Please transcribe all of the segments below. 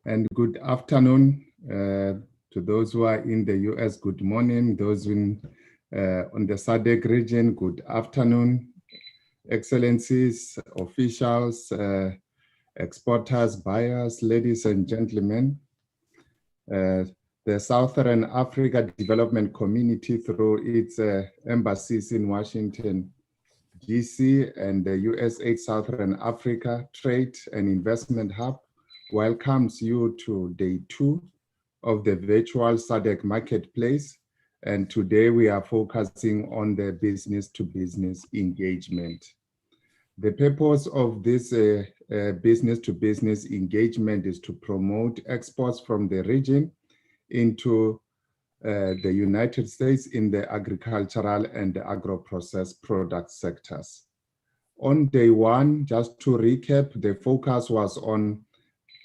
And good afternoon to those who are in the US. Good morning. Those on the SADC region, good afternoon. Excellencies, officials, exporters, buyers, ladies and gentlemen. The Southern Africa Development Community, through its embassies in Washington, DC, and the USAID Southern Africa Trade and Investment Hub, welcomes you to day 2 of the virtual SADC Marketplace. And today we are focusing on the business-to-business engagement. The purpose of this business-to-business engagement is to promote exports from the region into the United States in the agricultural and the agro-processed product sectors. On day 1, just to recap, the focus was on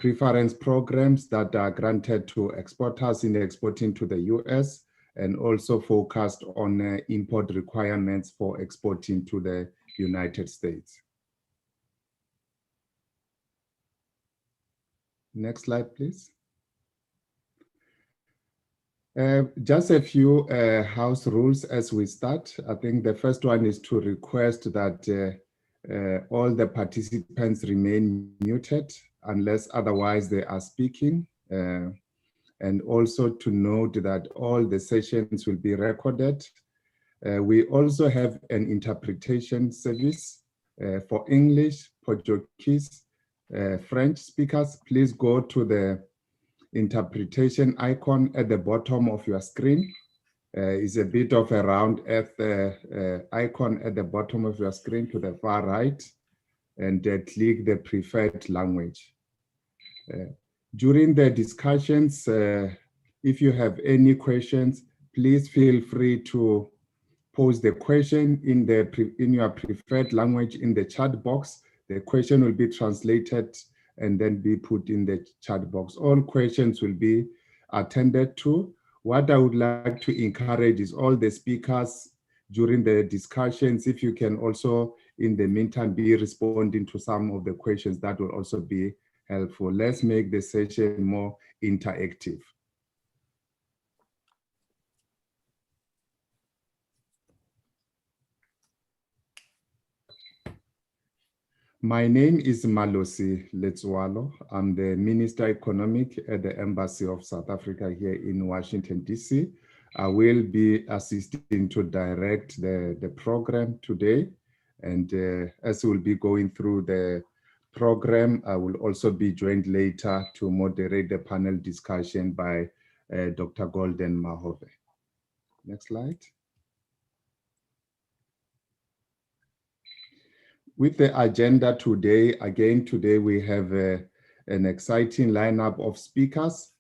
preference programs that are granted to exporters in exporting to the US, and also focused on import requirements for exporting to the United States. Next slide, please. Just a few house rules as we start. I think the first one is to request that all the participants remain muted unless otherwise they are speaking. And also to note that all the sessions will be recorded. We also have an interpretation service for English, Portuguese, French speakers. Please go to the interpretation icon at the bottom of your screen. Is a bit of a round earth icon at the bottom of your screen to the far right, and click the preferred language. During the discussions, if you have any questions, please feel free to pose the question in your preferred language in the chat box. The question will be translated and then be put in the chat box. All questions will be attended to. What I would like to encourage is all the speakers during the discussions, if you can also, in the meantime, be responding to some of the questions, that will also be helpful. Let's make the session more interactive. My name is Malosi Letswalo. I'm the Minister Economic at the Embassy of South Africa here in Washington, DC. I will be assisting to direct the program today. And as we'll be going through the program, I will also be joined later to moderate the panel discussion by Dr. Golden Mahove. Next slide. With the agenda today, again, today we have an exciting lineup of speakers.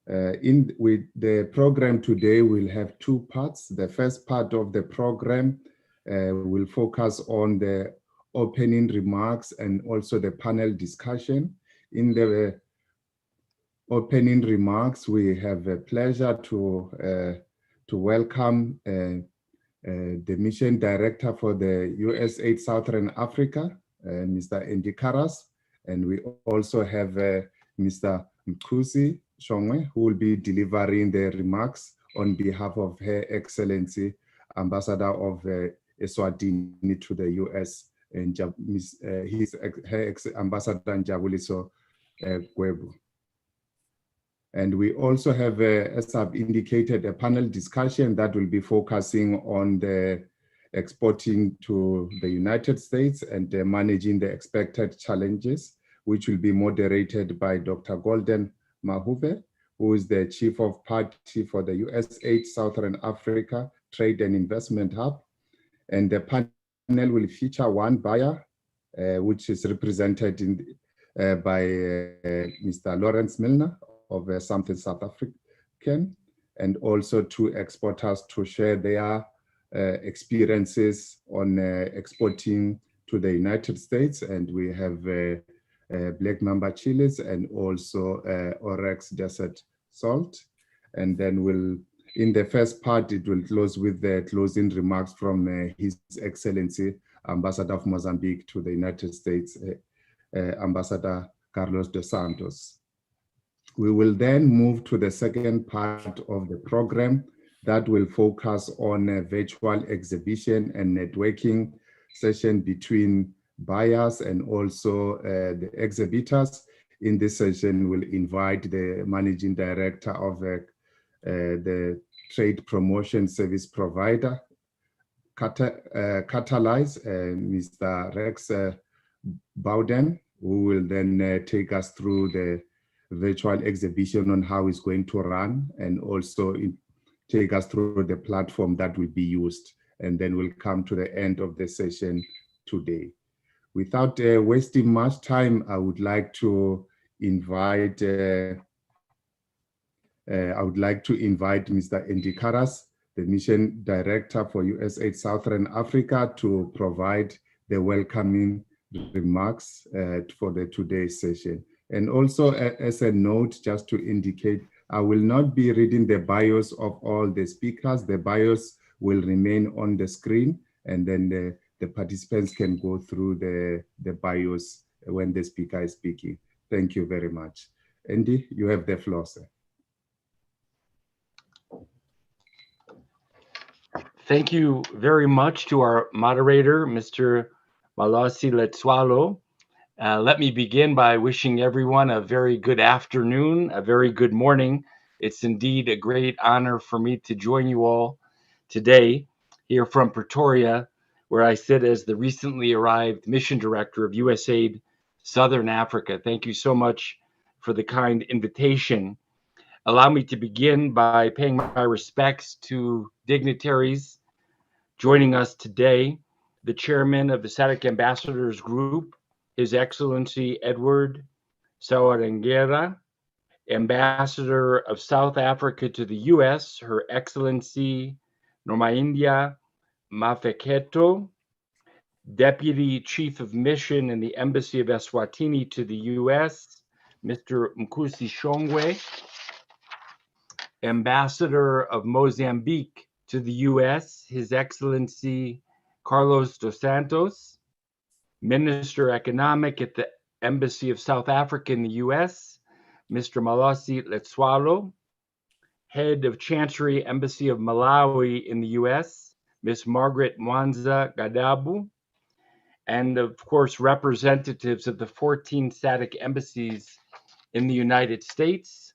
With the program today, we'll have 2 parts. The first part of the program will focus on the opening remarks and also the panel discussion. In the opening remarks, we have a pleasure to welcome the Mission Director for the USAID Southern Africa, Mr. Andy Karas. And we also have Mr. Mkusi Shongwe, who will be delivering the remarks on behalf of Her Excellency, Ambassador of Eswatini to the US, and Ambassador Njabuliso Gwebu. And we also have, as I've indicated, a panel discussion that will be focusing on the exporting to the United States and managing the expected challenges, which will be moderated by Dr. Golden Mahove, who is the Chief of Party for the USAID Southern Africa Trade and Investment Hub. And the panel will feature 1 buyer, which is represented by Mr. Lawrence Milner of Something South African, and also 2 exporters to share their experiences on exporting to the United States. And we have Black Mamba chilies and also Oryx Desert Salt. And then in the first part, it will close with the closing remarks from His Excellency, Ambassador of Mozambique to the United States, Ambassador Carlos dos Santos. We will then move to the second part of the program that will focus on a virtual exhibition and networking session between buyers and also the exhibitors. In this session, we'll invite the managing director of the trade promotion service provider, Catalyze, Mr. Rex Bowden, who will then take us through the virtual exhibition on how it's going to run, and also take us through the platform that will be used. And then we'll come to the end of the session today. Without wasting much time, I would like to invite Mr. Andy Karas, the Mission Director for USAID Southern Africa, to provide the welcoming remarks for the today's session. And also as a note, just to indicate, I will not be reading the bios of all the speakers. The bios will remain on the screen, and then the participants can go through the bios when the speaker is speaking. Thank you very much. Andy, you have the floor, sir. Thank you very much to our moderator, Mr. Malasi Letswalo. Let me begin by wishing everyone a very good afternoon, a very good morning. It's indeed a great honor for me to join you all today here from Pretoria, where I sit as the recently arrived Mission Director of USAID Southern Africa. Thank you so much for the kind invitation. Allow me to begin by paying my respects to dignitaries joining us today, the chairman of the SADC Ambassadors Group, His Excellency Edward Sawarengera, Ambassador of South Africa to the US, Her Excellency Nomaindia Mafeketo, Deputy Chief of Mission in the Embassy of Eswatini to the US, Mr. Mkusi Shongwe, Ambassador of Mozambique to the US, His Excellency Carlos dos Santos, Minister Economic at the Embassy of South Africa in the US, Mr. Malasi Letswalo, Head of Chancery Embassy of Malawi in the US, Ms. Margaret Mwanza Gadabu, and of course, representatives of the 14 SADC embassies in the United States,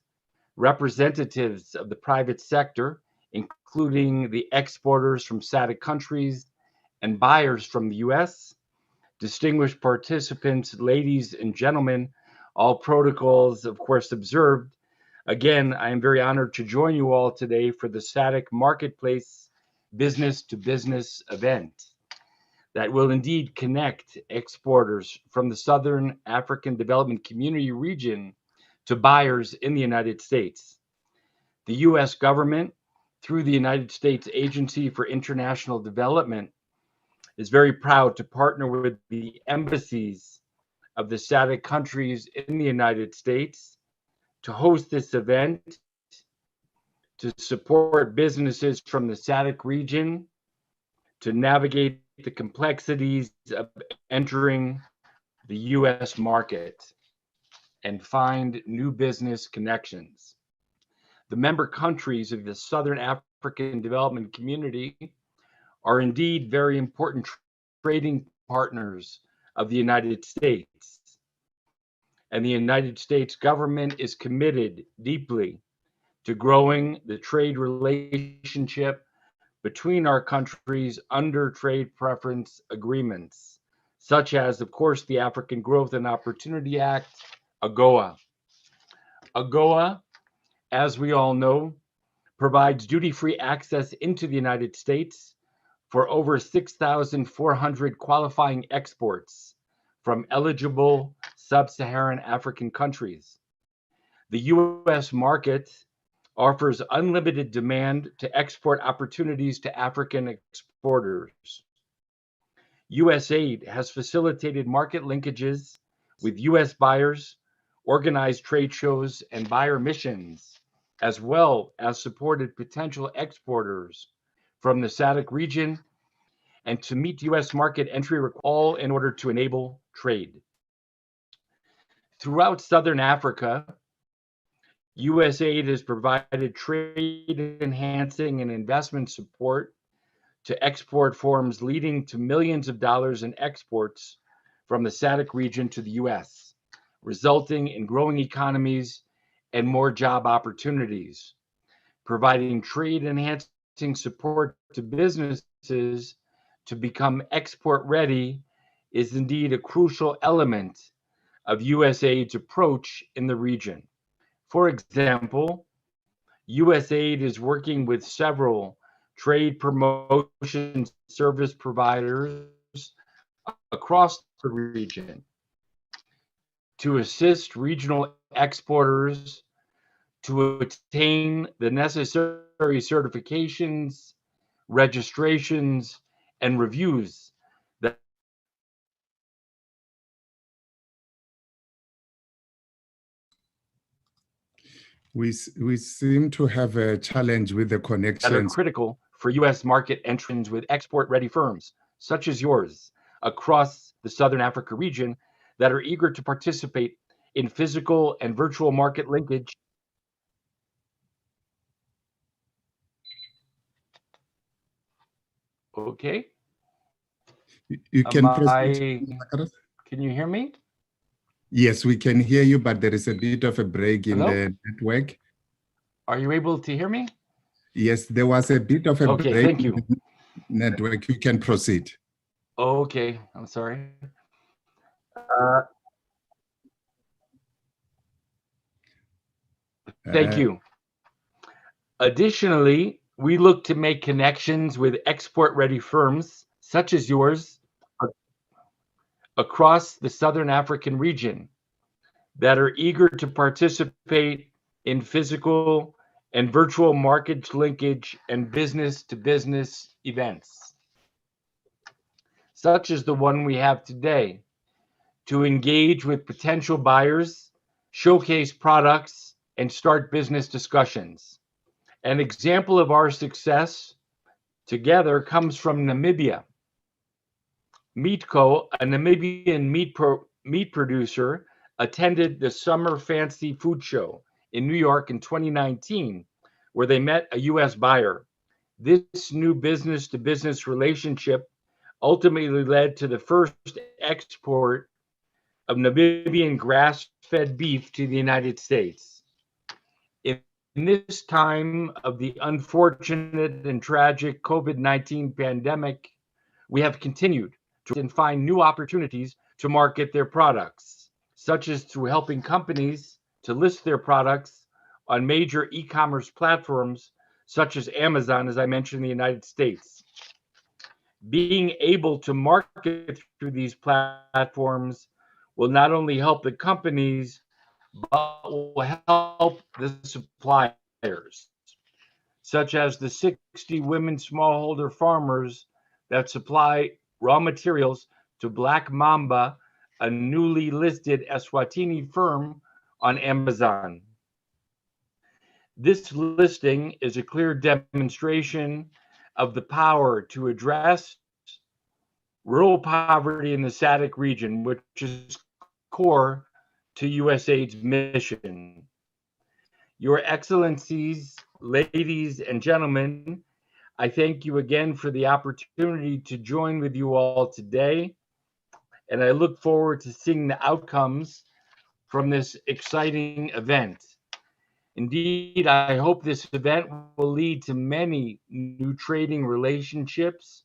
representatives of the private sector, including the exporters from SADC countries and buyers from the US, distinguished participants, ladies and gentlemen, all protocols, of course, observed. Again, I am very honored to join you all today for the SADC Marketplace Business to Business event that will indeed connect exporters from the Southern African Development Community region to buyers in the United States. The US government, through the United States Agency for International Development, is very proud to partner with the embassies of the SADC countries in the United States to host this event, to support businesses from the SADC region, to navigate the complexities of entering the US market and find new business connections. The member countries of the Southern African Development Community are indeed very important trading partners of the United States. And the United States government is committed deeply to growing the trade relationship between our countries under trade preference agreements, such as, of course, the African Growth and Opportunity Act, AGOA. AGOA, as we all know, provides duty-free access into the United States for over 6,400 qualifying exports from eligible sub-Saharan African countries. The US market offers unlimited demand to export opportunities to African exporters. USAID has facilitated market linkages with US buyers, organized trade shows and buyer missions, as well as supported potential exporters from the SADC region and to meet US market entry, all in order to enable trade. Throughout Southern Africa, USAID has provided trade enhancing and investment support to export firms, leading to millions of dollars in exports from the SADC region to the US, resulting in growing economies and more job opportunities. Providing trade enhancing support to businesses to become export ready is indeed a crucial element of USAID's approach in the region. For example, USAID is working with several trade promotion service providers across the region to assist regional exporters to attain the necessary certifications, registrations, and reviews that We seem to have a challenge with the are connections. critical for U.S. market entrants with export-ready firms, such as yours, across the Southern Africa region that are eager to participate in physical and virtual market linkage. Okay. You can proceed. Can you hear me? Yes, we can hear you, but there is a bit of a break in the network. Are you able to hear me? Yes, there was a bit of a break thank you. in the network. You can proceed. Okay, I'm sorry. Thank you. Additionally, we look to make connections with export-ready firms such as yours across the Southern African region that are eager to participate in physical and virtual market linkage and business-to-business events, such as the one we have today, to engage with potential buyers, showcase products, and start business discussions. An example of our success together comes from Namibia. Meatco, a Namibian meat producer, attended the Summer Fancy Food Show in New York in 2019, where they met a US buyer. This new business-to-business relationship ultimately led to the first export of Namibian grass-fed beef to the United States. In this time of the unfortunate and tragic COVID-19 pandemic, we have continued to find new opportunities to market their products, such as through helping companies to list their products on major e-commerce platforms, such as Amazon, as I mentioned, in the United States. Being able to market through these platforms will not only help the companies, but will help the suppliers, such as the 60 women smallholder farmers that supply raw materials to Black Mamba, a newly listed Eswatini firm on Amazon. This listing is a clear demonstration of the power to address rural poverty in the SADC region, which is core to USAID's mission. Your Excellencies, ladies and gentlemen, I thank you again for the opportunity to join with you all today, and I look forward to seeing the outcomes from this exciting event. Indeed, I hope this event will lead to many new trading relationships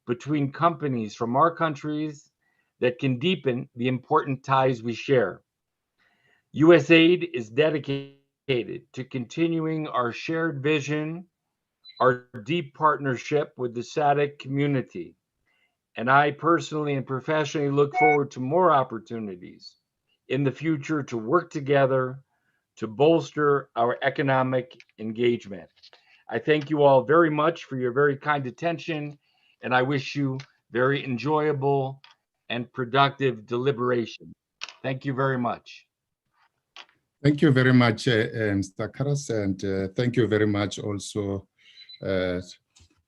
between companies from our countries that can deepen the important ties we share. USAID is dedicated to continuing our shared vision, our deep partnership with the SADC community. And I personally and professionally look forward to more opportunities in the future to work together to bolster our economic engagement. I thank you all very much for your very kind attention, and I wish you very enjoyable and productive deliberation. Thank you very much. Thank you very much, Mr. Karas, and thank you very much also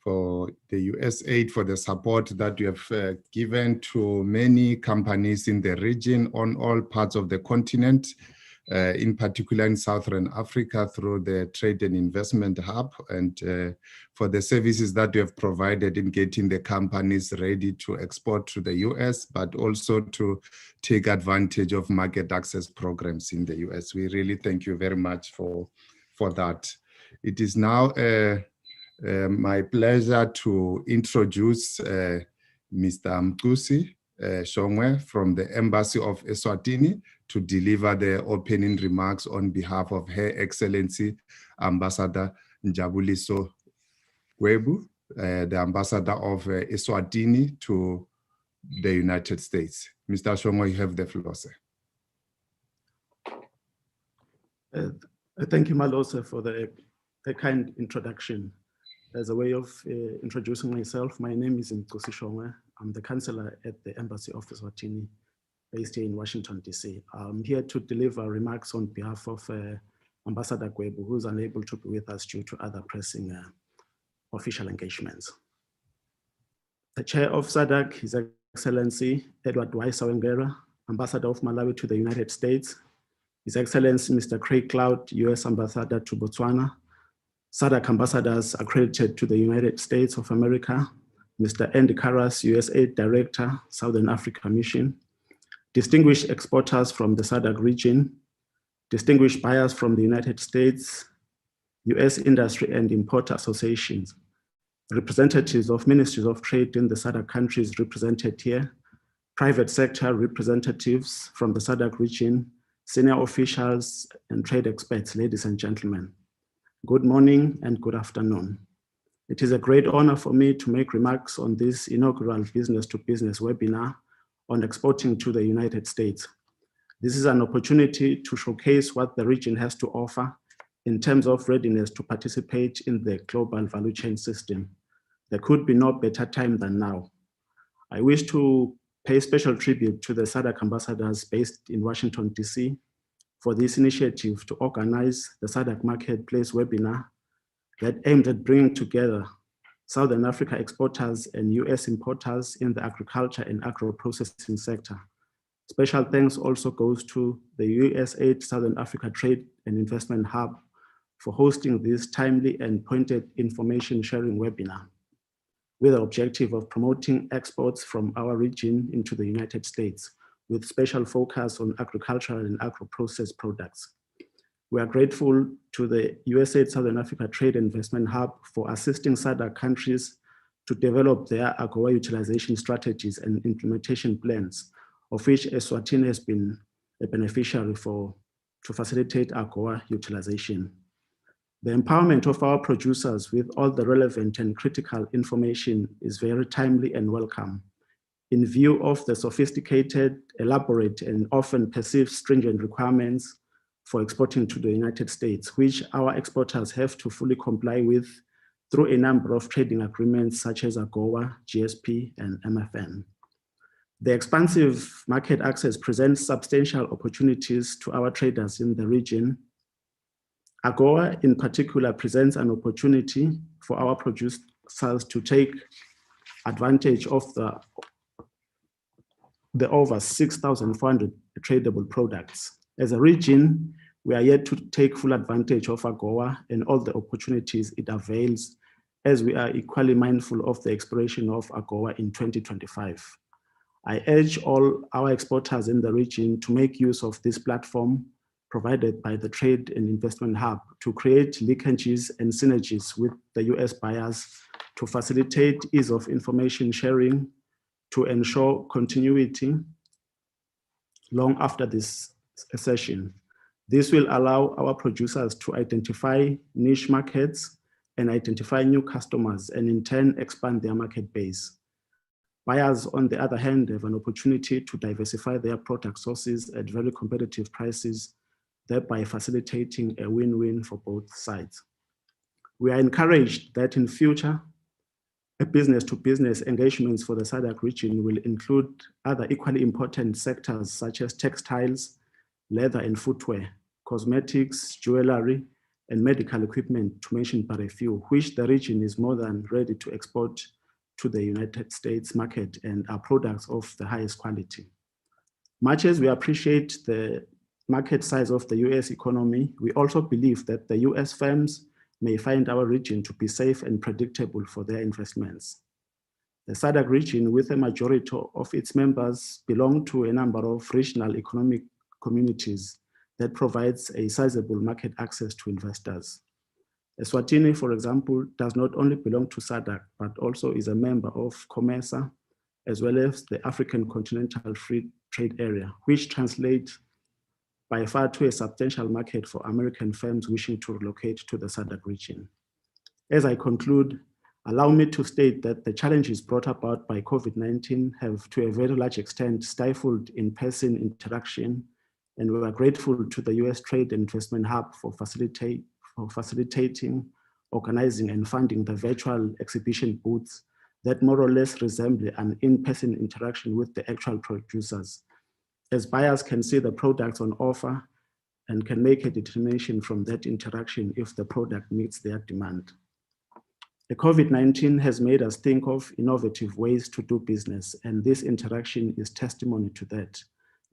for the USAID for the support that you have given to many companies in the region on all parts of the continent. in particular in Southern Africa through the Trade and Investment Hub, and for the services that you have provided in getting the companies ready to export to the US, but also to take advantage of market access programs in the US. We really thank you very much for that. It is now my pleasure to introduce Mr. Mkusi Shongwe from the Embassy of Eswatini to deliver the opening remarks on behalf of Her Excellency Ambassador Njabuliso Gwebu, the Ambassador of Eswatini to the United States. Mr. Shongwe, you have the floor, sir. Thank you, Malose, for the kind introduction. As a way of introducing myself, my name is Mkusi Shongwe. I'm the counselor at the Embassy of Eswatini, based here in Washington, DC. I'm here to deliver remarks on behalf of Ambassador Gwebu, who's unable to be with us due to other pressing official engagements. The chair of SADC, His Excellency Edward Wai-Sawengera, Ambassador of Malawi to the United States, His Excellency Mr. Craig Cloud, US Ambassador to Botswana, SADC ambassadors accredited to the United States of America, Mr. Andy Karas, USAID Director, Southern Africa Mission, distinguished exporters from the SADC region, distinguished buyers from the United States, US industry and importer associations, representatives of ministries of trade in the SADC countries represented here, private sector representatives from the SADC region, senior officials and trade experts, ladies and gentlemen. Good morning and good afternoon. It is a great honor for me to make remarks on this inaugural business-to-business webinar on exporting to the United States. This is an opportunity to showcase what the region has to offer in terms of readiness to participate in the global value chain system. There could be no better time than now. I wish to pay special tribute to the SADC ambassadors based in Washington, DC, for this initiative to organize the SADC Marketplace webinar that aimed at bringing together Southern Africa exporters and US importers in the agriculture and agro-processing sector. Special thanks also goes to the USAID Southern Africa Trade and Investment Hub for hosting this timely and pointed information sharing webinar with the objective of promoting exports from our region into the United States, with special focus on agricultural and agro-processed products. We are grateful to the USAID Southern Africa Trade and Investment Hub for assisting SADC countries to develop their AGOA utilization strategies and implementation plans, of which Eswatini has been a beneficiary to facilitate AGOA utilization. The empowerment of our producers with all the relevant and critical information is very timely and welcome, in view of the sophisticated, elaborate, and often perceived stringent requirements for exporting to the United States, which our exporters have to fully comply with through a number of trading agreements such as AGOA, GSP, and MFN. The expansive market access presents substantial opportunities to our traders in the region. AGOA in particular presents an opportunity for our producers to take advantage of the over 6,400 tradable products. As a region, we are yet to take full advantage of AGOA and all the opportunities it avails, as we are equally mindful of the expiration of AGOA in 2025. I urge all our exporters in the region to make use of this platform provided by the Trade and Investment Hub to create linkages and synergies with the US buyers to facilitate ease of information sharing, to ensure continuity long after this session. This will allow our producers to identify niche markets and identify new customers, and in turn expand their market base. Buyers, on the other hand, have an opportunity to diversify their product sources at very competitive prices, thereby facilitating a win-win for both sides. We are encouraged that in future, business-to-business engagements for the SADC region will include other equally important sectors such as textiles, leather and footwear, cosmetics, jewelry, and medical equipment, to mention but a few, which the region is more than ready to export to the United States market and are products of the highest quality. Much as we appreciate the market size of the US economy, we also believe that the US firms may find our region to be safe and predictable for their investments. The SADC region, with a majority of its members, belong to a number of regional economic communities that provides a sizable market access to investors. Eswatini, for example, does not only belong to SADC, but also is a member of COMESA, as well as the African Continental Free Trade Area, which translates by far to a substantial market for American firms wishing to relocate to the SADC region. As I conclude, allow me to state that the challenges brought about by COVID-19 have to a very large extent stifled in-person interaction, and we are grateful to the US Trade and Investment Hub for facilitating, organizing, and funding the virtual exhibition booths that more or less resemble an in-person interaction with the actual producers, as buyers can see the products on offer and can make a determination from that interaction if the product meets their demand. The COVID-19 has made us think of innovative ways to do business, and this interaction is testimony to that.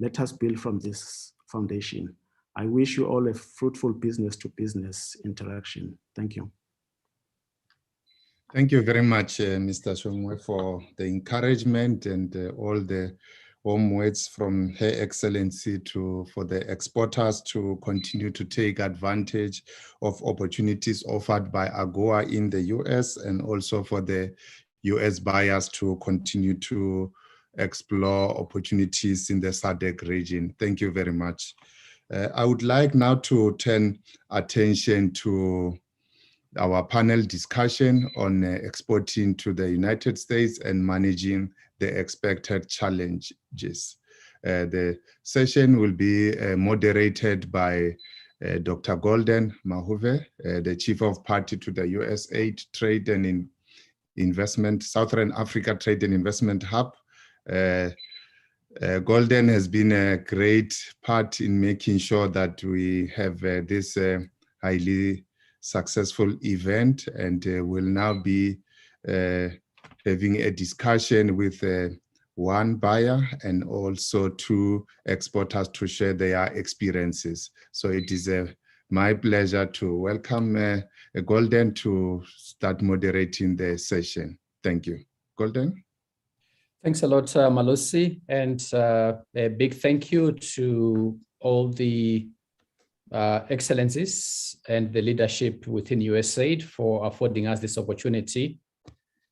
Let us build from this foundation. I wish you all a fruitful business-to-business interaction. Thank you. Thank you very much, Mr. Shongwe, for the encouragement and all the warm words from Her Excellency for the exporters to continue to take advantage of opportunities offered by AGOA in the US, and also for the US buyers to continue to explore opportunities in the SADC region. Thank you very much. I would like now to turn attention to our panel discussion on exporting to the United States and managing the expected challenges. The session will be moderated by Dr. Golden Mahuve, the Chief of Party to the USAID Trade and Investment, Southern Africa Trade and Investment Hub. Golden has been a great part in making sure that we have this highly successful event, and will now be having a discussion with one buyer and also two exporters to share their experiences. So it is my pleasure to welcome Golden to start moderating the session. Thank you. Golden? Thanks a lot, Malusi, and a big thank you to all the excellencies and the leadership within USAID for affording us this opportunity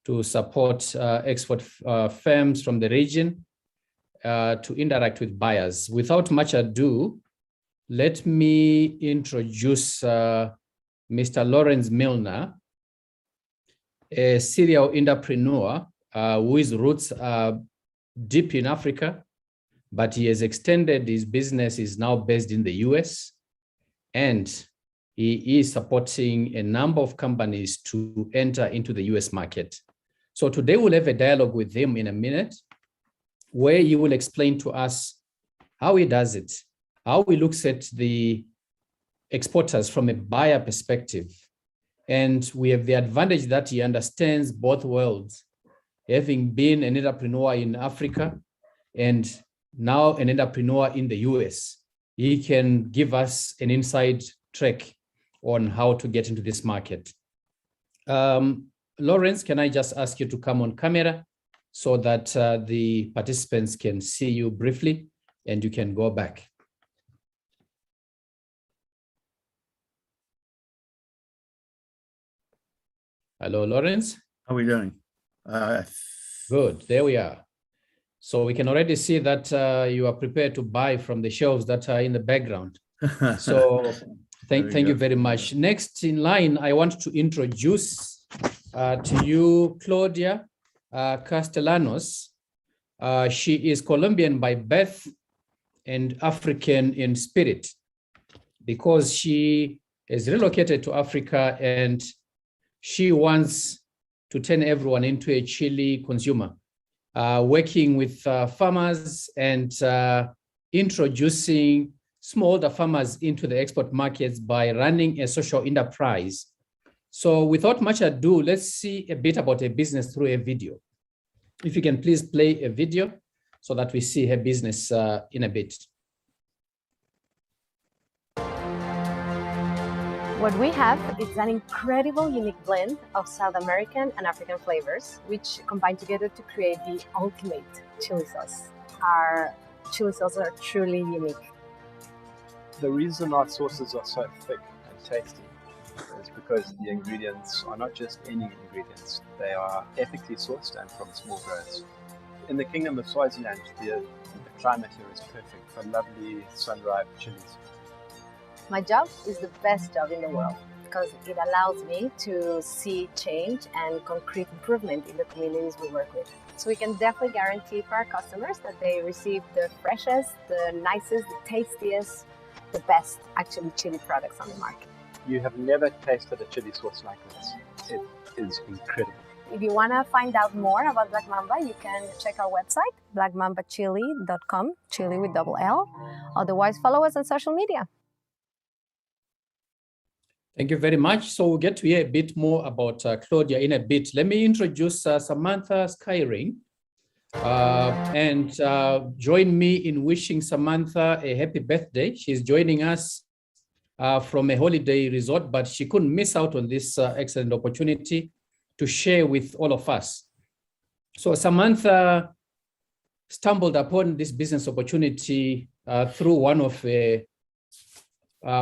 to support export firms from the region to interact with buyers. Without much ado, let me introduce Mr. Lawrence Milner, a serial entrepreneur whose roots are deep in Africa, but he has extended his business, is now based in the US, and he is supporting a number of companies to enter into the US market. So today we'll have a dialogue with him in a minute, where he will explain to us how he does it, how he looks at the exporters from a buyer perspective. And we have the advantage that he understands both worlds, having been an entrepreneur in Africa and now an entrepreneur in the US. He can give us an inside track on how to get into this market. Lawrence, can I just ask you to come on camera so that the participants can see you briefly and you can go back. Hello, Lawrence. How are we doing? Good, there we are. So we can already see that you are prepared to buy from the shelves that are in the background. So thank you very much. Next in line, I want to introduce to you Claudia Castellanos. She is Colombian by birth and African in spirit, because she is relocated to Africa and she wants to turn everyone into a chili consumer, working with farmers and introducing smallholder farmers into the export markets by running a social enterprise. So without much ado, let's see a bit about her business through a video. If you can please play a video so that we see her business in a bit. What we have is an incredible, unique blend of South American and African flavors, which combine together to create the ultimate chili sauce. Our chili sauces are truly unique. The reason our sauces are so thick and tasty is because the ingredients are not just any ingredients, they are ethically sourced and from small growers. In the Kingdom of Swaziland, the climate here is perfect for lovely sun-ripe chilies. My job is the best job in the world because it allows me to see change and concrete improvement in the communities we work with. So we can definitely guarantee for our customers that they receive the freshest, the nicest, the tastiest, the best actually chili products on the market. You have never tasted a chili sauce like this. It is incredible. If you want to find out more about Black Mamba, you can check our website, blackmambachili.com, chili with double L. Otherwise, follow us on social media. Thank you very much. So we'll get to hear a bit more about Claudia in a bit. Let me introduce Samantha Skyring and join me in wishing Samantha a happy birthday. She's joining us from a holiday resort, but she couldn't miss out on this excellent opportunity to share with all of us. So Samantha stumbled upon this business opportunity through one of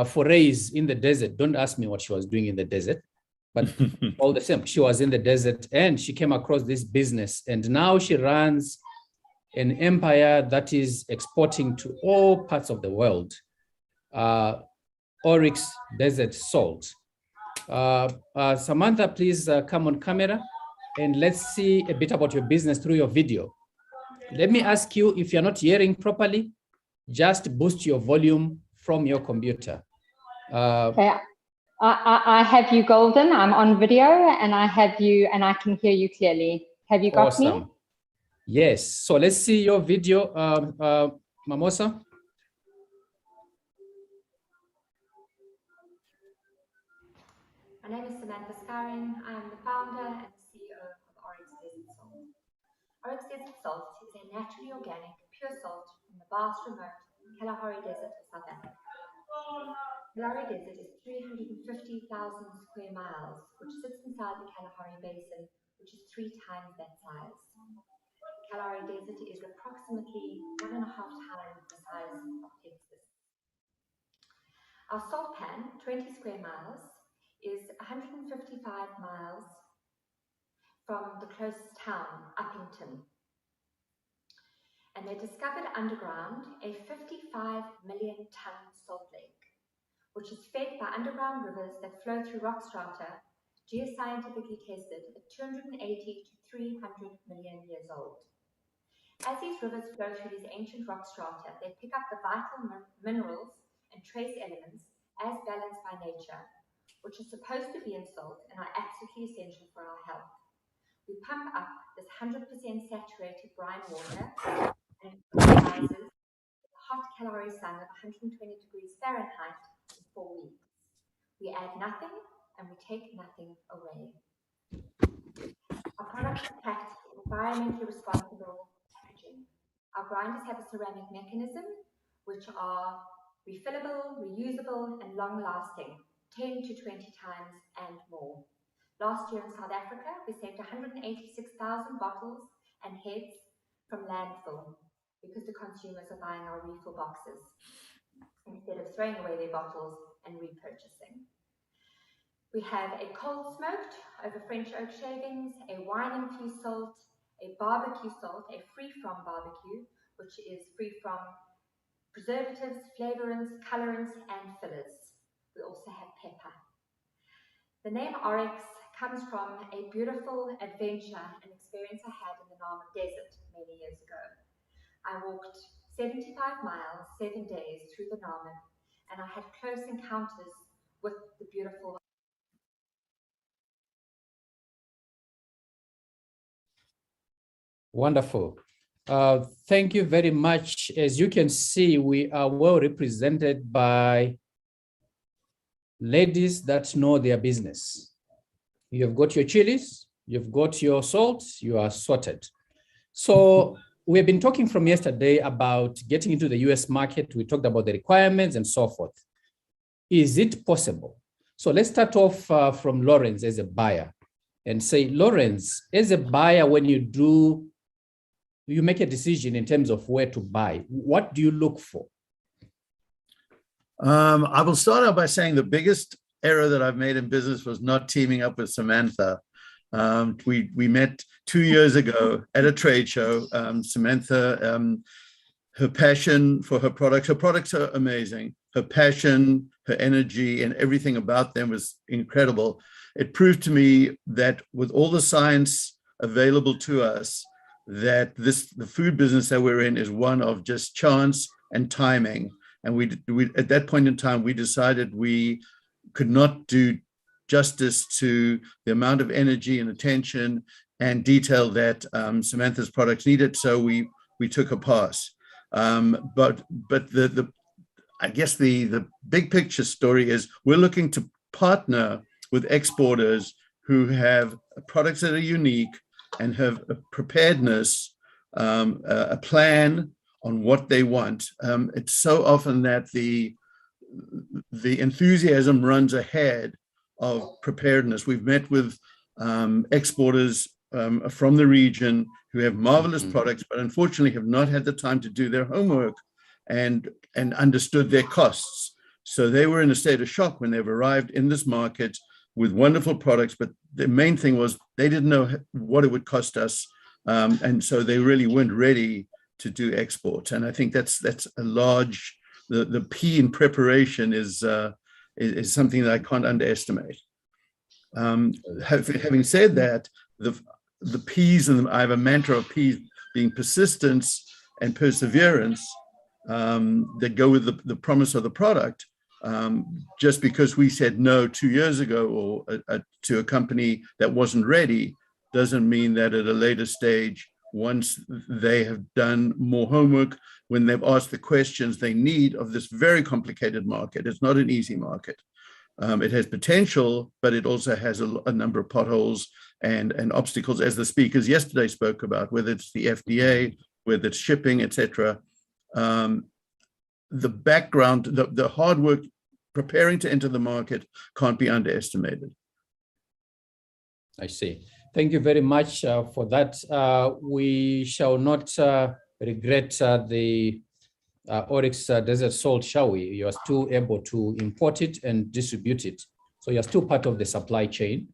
forays in the desert. Don't ask me what she was doing in the desert, but all the same, she was in the desert and she came across this business, and now she runs an empire that is exporting to all parts of the world. Oryx Desert Salt. Samantha, please come on camera and let's see a bit about your business through your video. Let me ask you, if you're not hearing properly, just boost your volume from your computer. Okay. I have you golden. I'm on video and I have you and I can hear you clearly. Have you got awesome. me? Yes. So let's see your video, Mamosa. My name is Samantha Skyring. I am the founder and CEO of Oryx Desert Salt. Oryx Desert Salt is a naturally organic, pure salt from the vast, remote Kalahari Desert of South Africa. Kalahari Desert is 350,000 square miles, which sits inside the Kalahari Basin, which is 3 times that size. The Kalahari Desert is approximately 1.5 times the size of Texas. Our salt pan, 20 square miles, is 155 miles from the closest town, Uppington. And they discovered underground a 55 million ton salt lake, which is fed by underground rivers that flow through rock strata, geoscientifically tested at 280 to 300 million years old. As these rivers flow through these ancient rock strata, they pick up the vital minerals and trace elements as balanced by nature, which are supposed to be in salt and are absolutely essential for our health. We pump up this 100% saturated brine water and it rises in the hot Kalahari sun of 120 degrees Fahrenheit in 4 weeks. We add nothing and we take nothing away. Our products are packed in environmentally responsible packaging. Our grinders have a ceramic mechanism which are refillable, reusable and long-lasting, 10 to 20 times and more. Last year in South Africa, we saved 186,000 bottles and heads from landfill because the consumers are buying our refill boxes instead of throwing away their bottles and repurchasing. We have a cold smoked over French oak shavings, a wine infused salt, a barbecue salt, a free from barbecue, which is free from preservatives, flavorants, colorants, and fillers. We also have pepper. The name Oryx comes from a beautiful adventure and experience I had in the Namib Desert many years ago. I walked 75 miles, 7 days through the Namib, and I had close encounters with the beautiful. Wonderful. Thank you very much. As you can see, we are well represented by ladies that know their business. You've got your chilies, you've got your salt, you are sorted. So we've been talking from yesterday about getting into the US market. We talked about the requirements and so forth. Is it possible So let's start off from Lawrence as a buyer and say, Lawrence, as a buyer, when you make a decision in terms of where to buy, what do you look for? I will start out by saying the biggest error that I've made in business was not teaming up with Samantha. We met 2 years ago at a trade show. Samantha, her passion for her products are amazing. Her passion, her energy, and everything about them was incredible. It proved to me that with all the science available to us, that the food business that we're in is one of just chance and timing. And we at that point in time, we decided we could not do justice to the amount of energy and attention and detail that Samantha's products needed. So we took a pass. But I guess the big picture story is we're looking to partner with exporters who have products that are unique and have a preparedness, a plan on what they want. It's so often that the enthusiasm runs ahead of preparedness. We've met with exporters from the region who have marvelous products, but unfortunately have not had the time to do their homework and understood their costs. So they were in a state of shock when they've arrived in this market with wonderful products, but the main thing was they didn't know what it would cost us. And so they really weren't ready to do exports. And I think that's a large, the P in preparation is something that I can't underestimate. Having said that, the P's, and I have a mantra of P's being persistence and perseverance that go with the promise of the product. Just because we said no 2 years ago or to a company that wasn't ready doesn't mean that at a later stage, once they have done more homework, when they've asked the questions they need of this very complicated market. It's not an easy market. It has potential, but it also has a number of potholes and obstacles, as the speakers yesterday spoke about, whether it's the FDA, whether it's shipping, etc. The background, the hard work preparing to enter the market can't be underestimated. I see. Thank you very much for that. We shall not regret the Oryx desert salt, shall we? You are still able to import it and distribute it. So you're still part of the supply chain.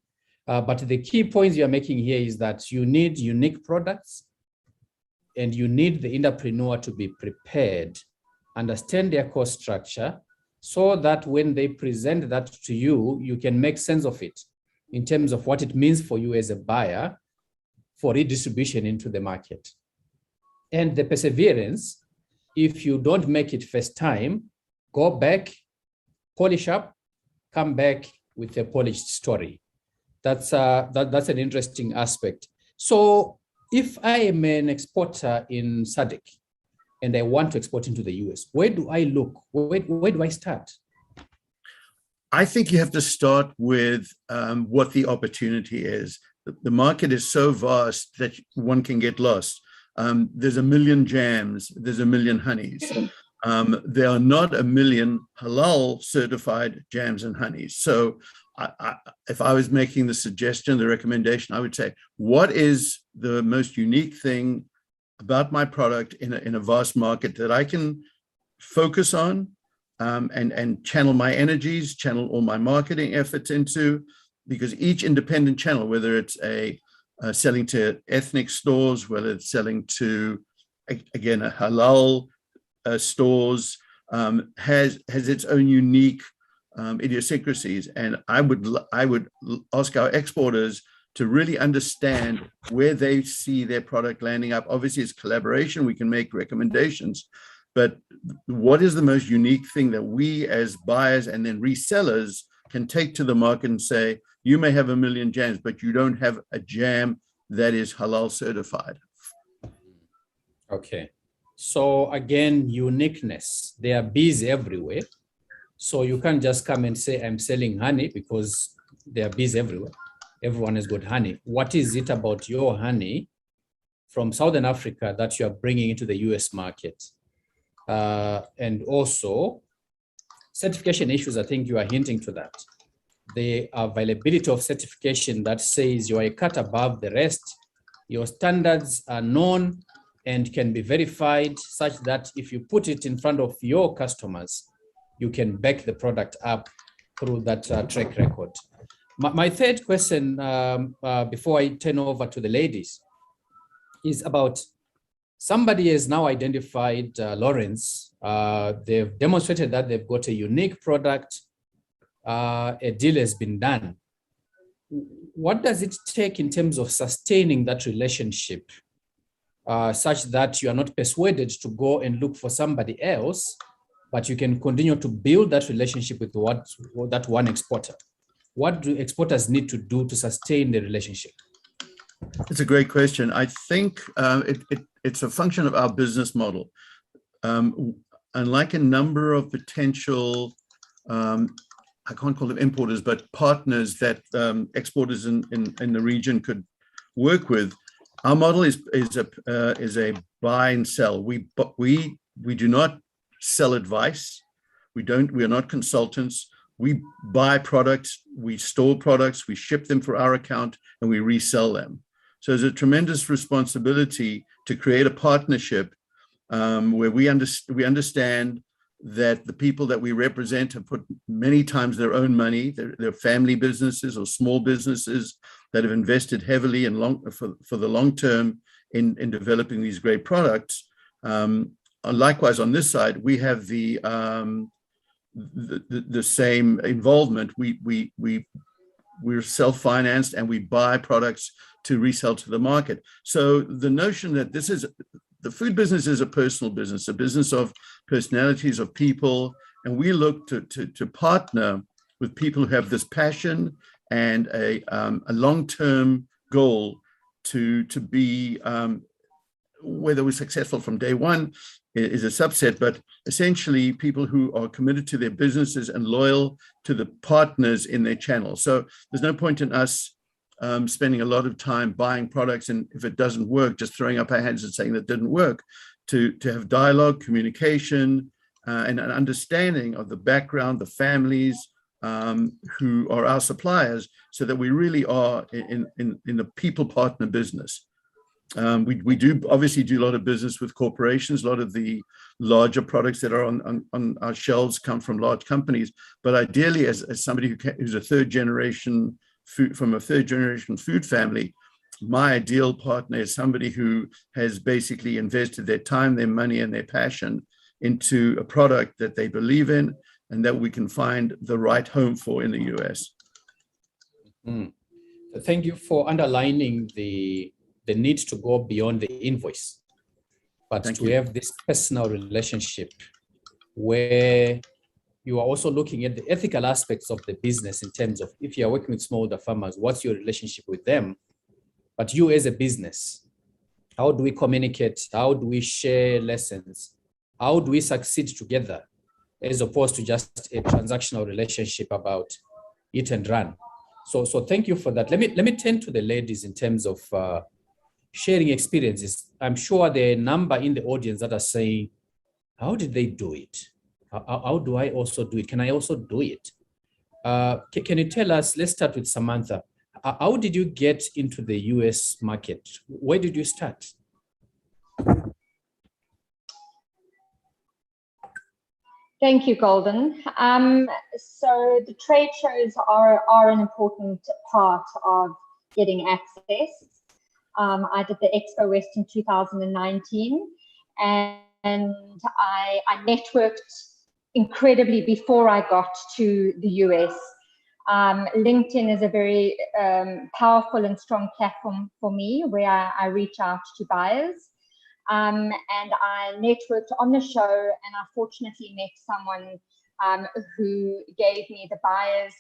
But the key points you're making here is that you need unique products and you need the entrepreneur to be prepared, understand their cost structure, so that when they present that to you, you can make sense of it in terms of what it means for you as a buyer for redistribution into the market. And the perseverance, if you don't make it first time, go back, polish up, come back with a polished story. That's an interesting aspect. So if I am an exporter in SADC and I want to export into the US, where do I look? Where do I start? I think you have to start with what the opportunity is. The market is so vast that one can get lost. There's 1 million jams, there's 1 million honeys. There are not 1 million halal certified jams and honeys. So if I was making the suggestion, the recommendation, I would say, what is the most unique thing about my product in a vast market that I can focus on and channel my energies, channel all my marketing efforts into? Because each independent channel, whether it's selling to ethnic stores, whether it's selling to, again, a halal stores, has its own unique idiosyncrasies. And I would ask our exporters to really understand where they see their product landing up. Obviously, it's collaboration. We can make recommendations. But what is the most unique thing that we as buyers and then resellers can take to the market and say, you may have 1 million jams, but you don't have a jam that is halal certified. Okay. So again, uniqueness. There are bees everywhere. So you can't just come and say, I'm selling honey, because there are bees everywhere. Everyone has got honey. What is it about your honey from Southern Africa that you are bringing into the US market? And also certification issues, I think you are hinting to that. the availability of certification that says you are a cut above the rest, your standards are known and can be verified such that if you put it in front of your customers, you can back the product up through that track record. My third question, before I turn over to the ladies, is about somebody has now identified Lawrence. They've demonstrated that they've got a unique product. A deal has been done. What does it take in terms of sustaining that relationship such that you are not persuaded to go and look for somebody else, but you can continue to build that relationship with that one exporter? What do exporters need to do to sustain the relationship? It's a great question. I think it's a function of our business model. Unlike a number of potential, I can't call them importers, but partners that exporters in the region could work with, our model is a buy and sell. We do not sell advice. We are not consultants. We buy products, we store products, we ship them for our account, and we resell them. So there's a tremendous responsibility to create a partnership where we understand that the people that we represent have put many times their own money, their family businesses or small businesses that have invested heavily and for the long term in developing these great products. Likewise, on this side, we have the same involvement. We're self-financed and we buy products to resell to the market. So the notion that the food business is a personal business, a business of personalities, of people, and we look to partner with people who have this passion and a long-term goal to be, whether we're successful from day one is a subset, but essentially people who are committed to their businesses and loyal to the partners in their channel. So there's no point in us spending a lot of time buying products, and if it doesn't work, just throwing up our hands and saying that didn't work. To have dialogue, communication, and an understanding of the background, the families who are our suppliers, so that we really are in a people partner business. We do obviously do a lot of business with corporations. A lot of the larger products that are on our shelves come from large companies. But ideally, as somebody who's a third generation from a third generation food family, my ideal partner is somebody who has basically invested their time, their money, and their passion into a product that they believe in and that we can find the right home for in the US. Thank you for underlining the need to go beyond the invoice, but to have this personal relationship where you are also looking at the ethical aspects of the business in terms of if you are working with smallholder farmers, what's your relationship with them? But you as a business, how do we communicate? How do we share lessons? How do we succeed together as opposed to just a transactional relationship about eat and run? So thank you for that. Let me turn to the ladies in terms of sharing experiences. I'm sure there are a number in the audience that are saying, how did they do it? How do I also do it? Can I also do it? Can you tell us, let's start with Samantha. How did you get into the US market? Where did you start? Thank you, Golden. So the trade shows are an important part of getting access. I did the Expo West in 2019, and I networked incredibly before I got to the US. LinkedIn is a very powerful and strong platform for me where I reach out to buyers. And I networked on the show, and I fortunately met someone who gave me the buyer's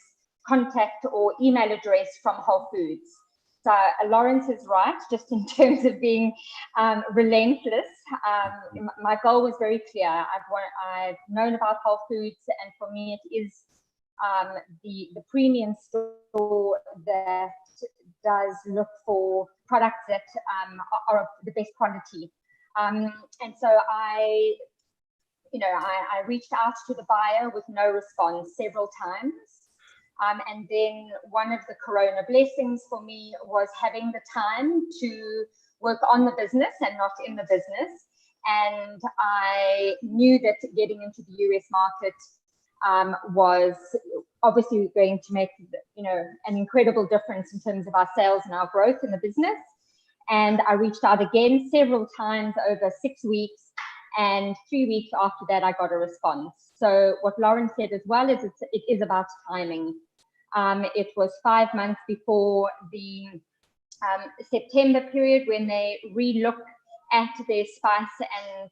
contact or email address from Whole Foods. So Lawrence is right, just in terms of being relentless. My goal was very clear. I've known about Whole Foods, and for me it is the premium store that does look for products that are of the best quality. And so I reached out to the buyer with no response several times. And then one of the Corona blessings for me was having the time to work on the business and not in the business. And I knew that getting into the US market was obviously going to make, an incredible difference in terms of our sales and our growth in the business. And I reached out again several times over 6 weeks, and 3 weeks after that, I got a response. So what Lauren said as well is it is about timing. It was 5 months before the September period when they re-look at their spice and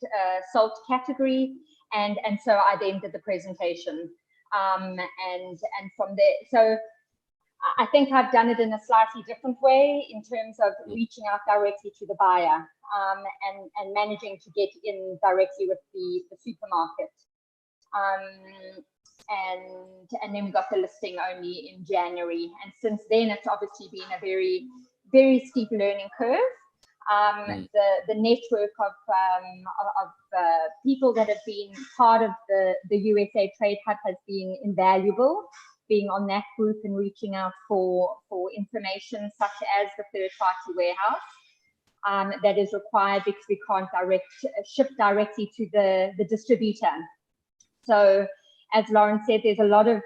salt category, and so I then did the presentation, and from there, so I think I've done it in a slightly different way in terms of reaching out directly to the buyer, and managing to get in directly with the supermarket, and then we got the listing only in January, and since then it's obviously been a very, very steep learning curve. The network of people that have been part of the USA Trade Hub has been invaluable, being on that group and reaching out for information such as the third-party warehouse that is required because we can't ship directly to the distributor. So as Lauren said, there's a lot of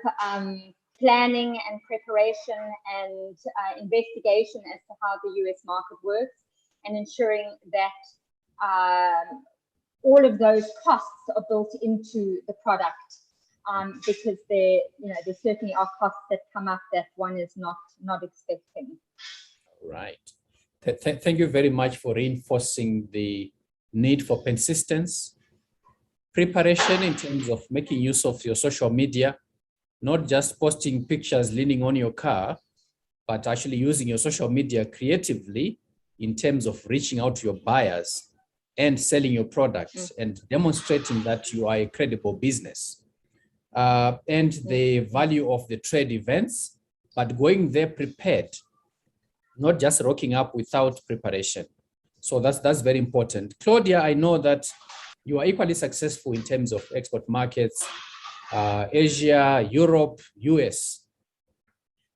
planning and preparation and investigation as to how the US market works, and ensuring that all of those costs are built into the product, because there certainly are costs that come up that one is not expecting. Right. Thank you very much for reinforcing the need for persistence, preparation in terms of making use of your social media, not just posting pictures leaning on your car, but actually using your social media creatively in terms of reaching out to your buyers and selling your products and demonstrating that you are a credible business. And the value of the trade events, but going there prepared, not just rocking up without preparation. So that's very important. Claudia, I know that you are equally successful in terms of export markets, Asia, Europe, US.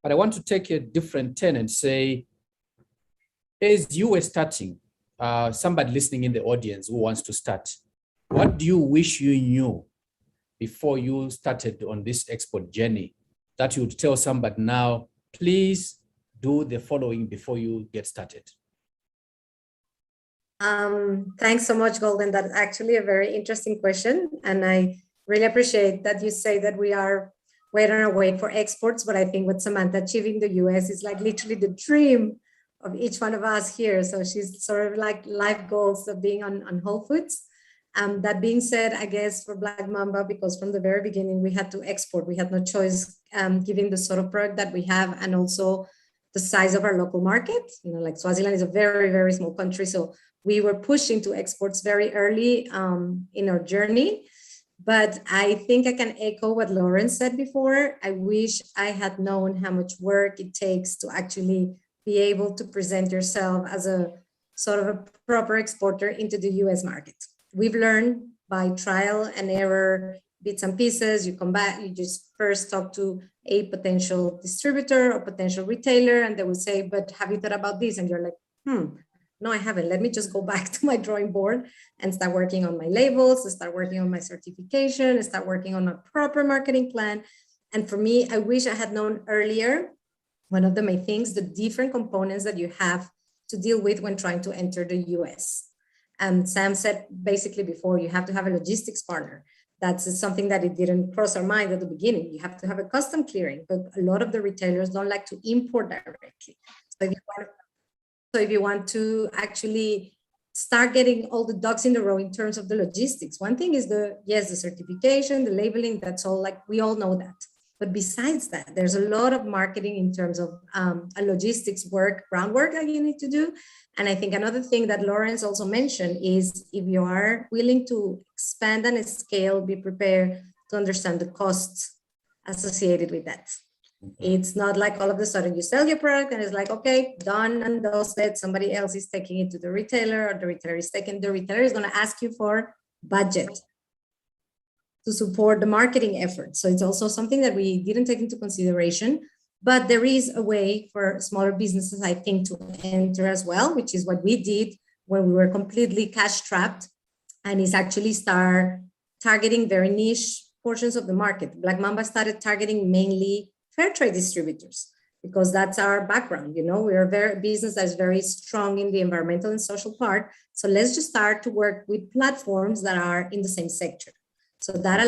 But I want to take a different turn and say, as you were starting, somebody listening in the audience who wants to start, what do you wish you knew before you started on this export journey that you would tell somebody now, please do the following before you get started? Thanks so much, Golden. That's actually a very interesting question. And I really appreciate that you say that we are waiting on our way for exports, but I think what Samantha achieving the US is like literally the dream of each one of us here. So she's sort of like life goals of being on Whole Foods. That being said, I guess for Black Mamba, because from the very beginning we had to export, we had no choice, given the sort of product that we have and also the size of our local market. Like Swaziland is a very, very small country. So we were pushing to exports very early in our journey. But I think I can echo what Lauren said before. I wish I had known how much work it takes to actually be able to present yourself as a sort of a proper exporter into the US market. We've learned by trial and error, bits and pieces. You come back, you just first talk to a potential distributor or potential retailer, and they will say, but have you thought about this? And you're like, no, I haven't. Let me just go back to my drawing board and start working on my labels, start working on my certification, start working on a proper marketing plan. And for me, I wish I had known earlier, one of the main things, the different components that you have to deal with when trying to enter the US. Sam said basically before, you have to have a logistics partner. That's something that it didn't cross our mind at the beginning. You have to have a custom clearing, but a lot of the retailers don't like to import directly. So if you want to actually start getting all the ducks in a row in terms of the logistics, one thing is the certification, the labeling, that's all, like we all know that. But besides that, there's a lot of marketing in terms of a logistics groundwork that you need to do. And I think another thing that Lawrence also mentioned is if you are willing to expand and scale, be prepared to understand the costs associated with that. It's not like all of a sudden you sell your product and it's like, okay, done and dusted. Somebody else is taking it to the retailer, or the retailer is going to ask you for budget to support the marketing effort. So it's also something that we didn't take into consideration, but there is a way for smaller businesses, I think, to enter as well, which is what we did when we were completely cash trapped, and is actually start targeting very niche portions of the market. Black Mamba started targeting mainly fair trade distributors because that's our background. You know, we are a business that is very strong in the environmental and social part. So let's just start to work with platforms that are in the same sector. So that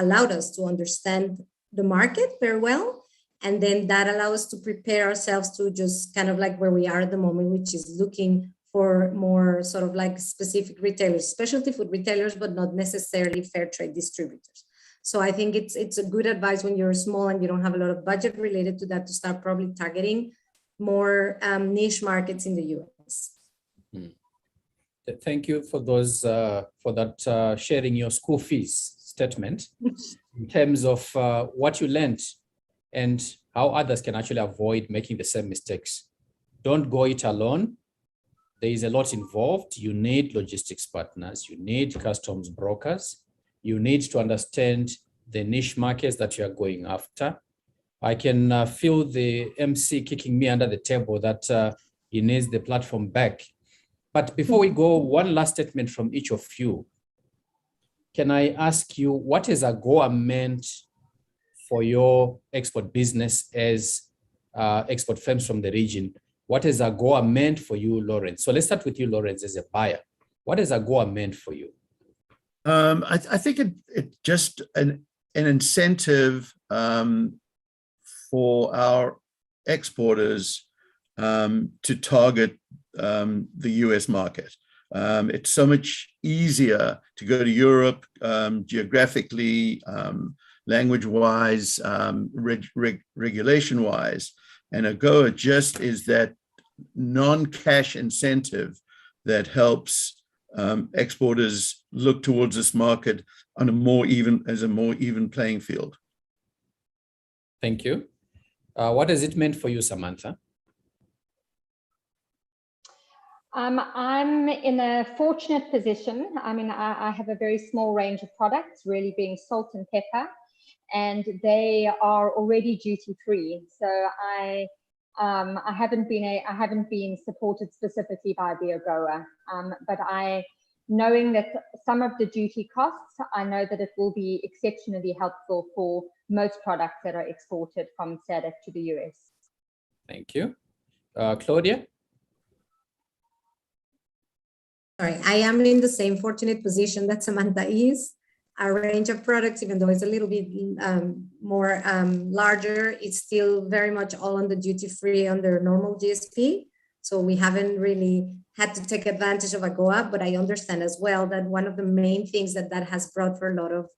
allowed us to understand the market very well. And then that allows us to prepare ourselves to just kind of like where we are at the moment, which is looking for more sort of like specific retailers, specialty food retailers, but not necessarily fair trade distributors. So I think it's a good advice when you're small and you don't have a lot of budget related to that to start probably targeting more niche markets in the US. Thank you for those sharing your school fees statement in terms of what you learned and how others can actually avoid making the same mistakes. Don't go it alone. There is a lot involved. You need logistics partners. You need customs brokers. You need to understand the niche markets that you are going after. I can feel the MC kicking me under the table that he needs the platform back. But before we go, one last statement from each of you. Can I ask you, what is AGOA meant for your export business as export firms from the region? What is AGOA meant for you, Lawrence? So let's start with you, Lawrence, as a buyer. What is AGOA meant for you? I think it's just an incentive for our exporters to target the US market. It's so much easier to go to Europe geographically, language-wise, regulation-wise, and AGOA just is that non-cash incentive that helps exporters look towards this market on a more even playing field. Thank you. What has it meant for you, Samantha? I'm in a fortunate position. I mean, I have a very small range of products, really being salt and pepper, and they are already duty-free. So I haven't been supported specifically by the AGOA, but knowing that some of the duty costs, I know that it will be exceptionally helpful for most products that are exported from SADC to the US. Thank you. Claudia? Sorry, I am in the same fortunate position that Samantha is. Our range of products, even though it's a little bit more larger, it's still very much all on the duty-free under normal GSP. So we haven't really had to take advantage of AGOA, but I understand as well that one of the main things that has brought for a lot of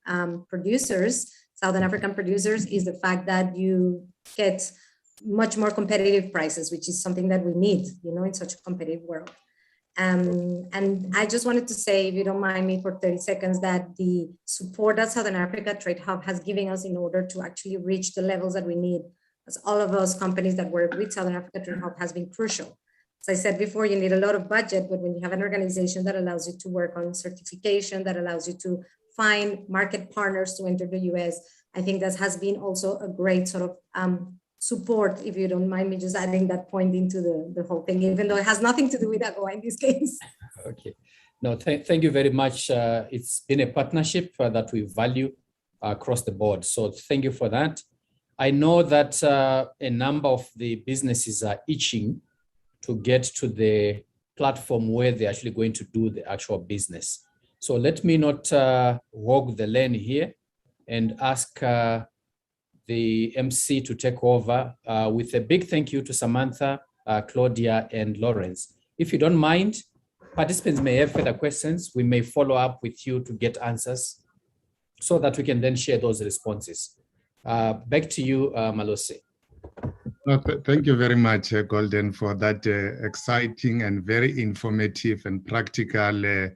producers, Southern African producers, is the fact that you get much more competitive prices, which is something that we need, you know, in such a competitive world. And I just wanted to say, if you don't mind me for 30 seconds, that the support that Southern Africa Trade Hub has given us in order to actually reach the levels that we need, as all of those companies that work with Southern Africa Trade Hub, has been crucial. As I said before, you need a lot of budget, but when you have an organization that allows you to work on certification, that allows you to find market partners to enter the US, I think that has been also a great sort of support, if you don't mind me just adding that point into the whole thing, even though it has nothing to do with AGOA in this case. Okay. No, thank you very much. It's been a partnership that we value across the board. So thank you for that. I know that a number of the businesses are itching to get to the platform where they're actually going to do the actual business. So let me not walk the lane here and ask the MC to take over with a big thank you to Samantha, Claudia, and Lawrence. If you don't mind, participants may have further questions. We may follow up with you to get answers so that we can then share those responses. Back to you, Malosi. Thank you very much, Golden, for that exciting and very informative and practical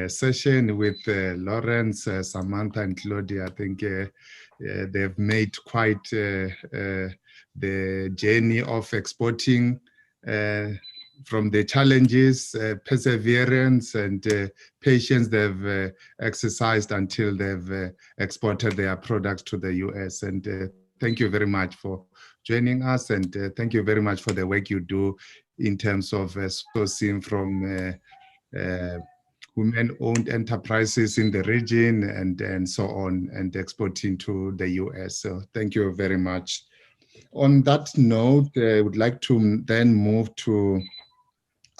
session with Lawrence, Samantha, and Claudia. I think they've made quite the journey of exporting from the challenges, perseverance, and patience they've exercised until they've exported their products to the US. And thank you very much for joining us, and thank you very much for the work you do in terms of sourcing from women-owned enterprises in the region and so on, and exporting to the US. So thank you very much. On that note, I would like to then move to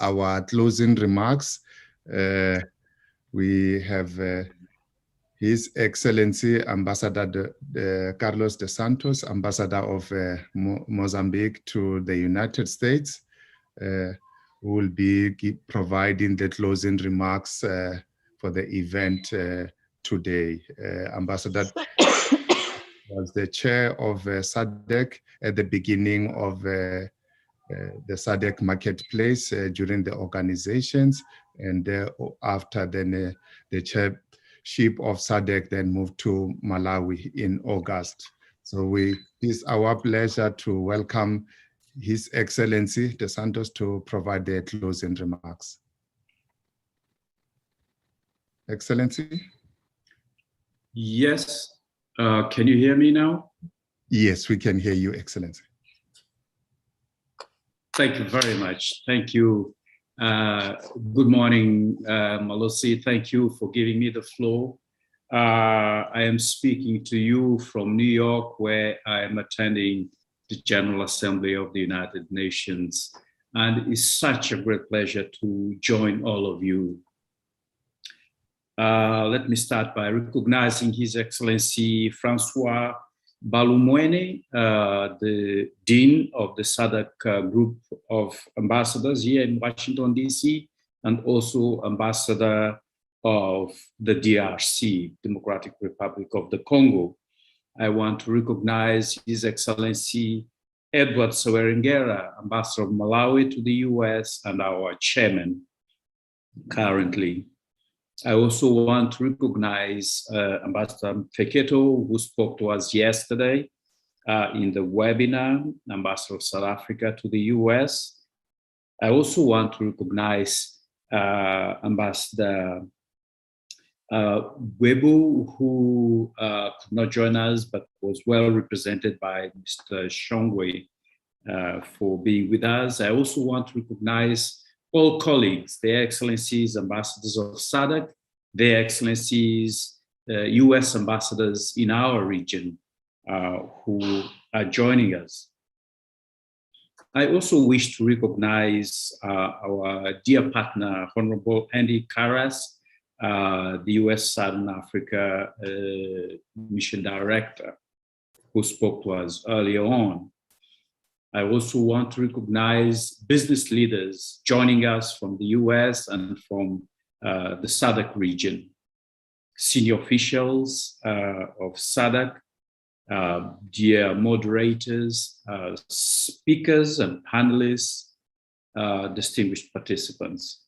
our closing remarks. We have His Excellency Ambassador Carlos dos Santos, Ambassador of Mozambique to the United States, who will be providing the closing remarks for the event today. Ambassador was the chair of SADC at the beginning of the SADC marketplace during the organizations, and after then the chairship of SADC then moved to Malawi in August. So it's our pleasure to welcome His Excellency dos Santos to provide the closing remarks. Excellency? Yes. Can you hear me now? Yes, we can hear you, Excellency. Thank you very much. Thank you. Good morning, Malosi. Thank you for giving me the floor. I am speaking to you from New York, where I am attending the General Assembly of the United Nations. And it's such a great pleasure to join all of you. Let me start by recognizing His Excellency Francois Balumwene, the Dean of the SADC Group of Ambassadors here in Washington, D.C., and also Ambassador of the DRC, Democratic Republic of the Congo. I want to recognize His Excellency Edward Soweringera, Ambassador of Malawi to the US and our chairman currently. I also want to recognize Ambassador Feketo, who spoke to us yesterday in the webinar, Ambassador of South Africa to the US. I also want to recognize Ambassador Webu, who could not join us, but was well represented by Mr. Shongwe for being with us. I also want to recognize all colleagues, their excellencies, ambassadors of SADC, their excellencies, US ambassadors in our region who are joining us. I also wish to recognize our dear partner, Honorable Andy Karas, the US Southern Africa Mission Director, who spoke to us earlier on. I also want to recognize business leaders joining us from the US and from the SADC region, senior officials of SADC, dear moderators, speakers and panelists, distinguished participants.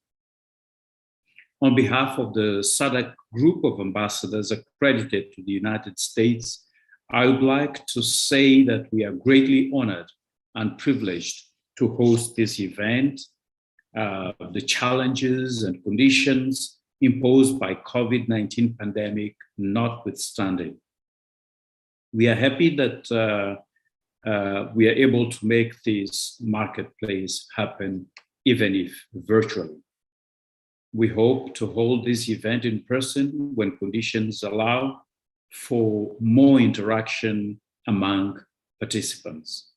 On behalf of the SADC group of ambassadors accredited to the United States, I would like to say that we are greatly honored and privileged to host this event, the challenges and conditions imposed by COVID-19 pandemic notwithstanding. We are happy that we are able to make this marketplace happen, even if virtually. We hope to hold this event in person when conditions allow for more interaction among participants.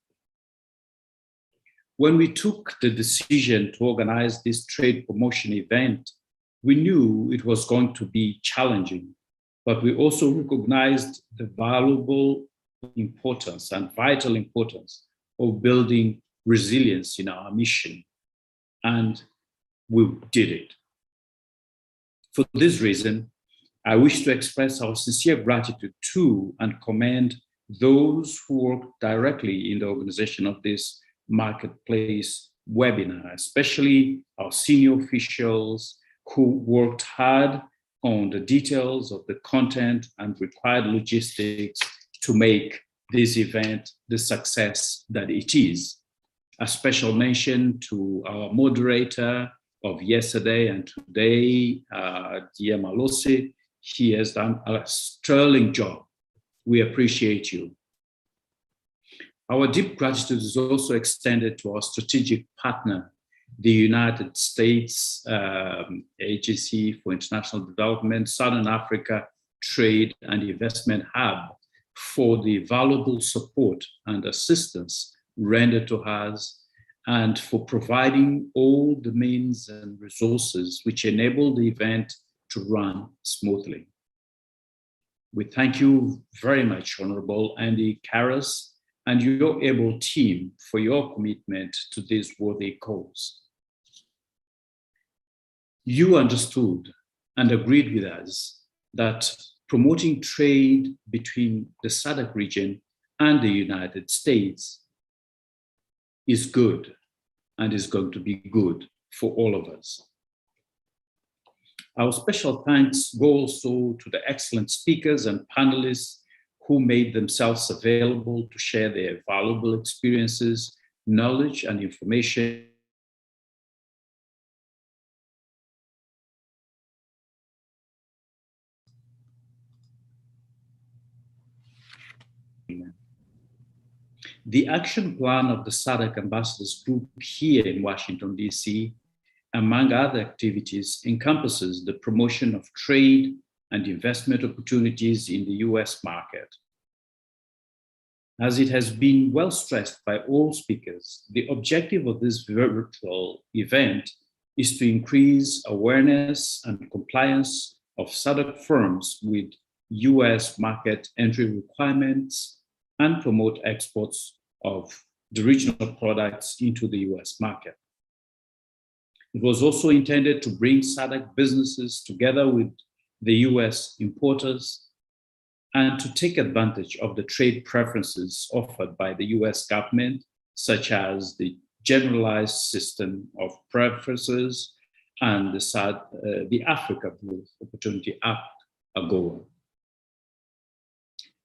When we took the decision to organize this trade promotion event, we knew it was going to be challenging, but we also recognized the valuable importance and vital importance of building resilience in our mission, and we did it. For this reason, I wish to express our sincere gratitude to and commend those who work directly in the organization of this marketplace webinar, especially our senior officials who worked hard on the details of the content and required logistics to make this event the success that it is. A special mention to our moderator of yesterday and today, Dia Malosi. He has done a sterling job. We appreciate you. Our deep gratitude is also extended to our strategic partner, the United States Agency for International Development, Southern Africa Trade and Investment Hub, for the valuable support and assistance rendered to us, and for providing all the means and resources which enable the event to run smoothly. We thank you very much, Honorable Andy Karras, and your able team for your commitment to this worthy cause. You understood and agreed with us that promoting trade between the SADC region and the United States is good and is going to be good for all of us. Our special thanks go also to the excellent speakers and panelists who made themselves available to share their valuable experiences, knowledge, and information. The action plan of the SADC Ambassadors Group here in Washington, D.C., among other activities, encompasses the promotion of trade and investment opportunities in the U.S. market. As it has been well stressed by all speakers, the objective of this virtual event is to increase awareness and compliance of SADC firms with U.S. market entry requirements and promote exports of the regional products into the U.S. market. It was also intended to bring SADC businesses together with the U.S. importers and to take advantage of the trade preferences offered by the U.S. government, such as the Generalized System of Preferences and the Africa Growth Opportunity Act, AGOA.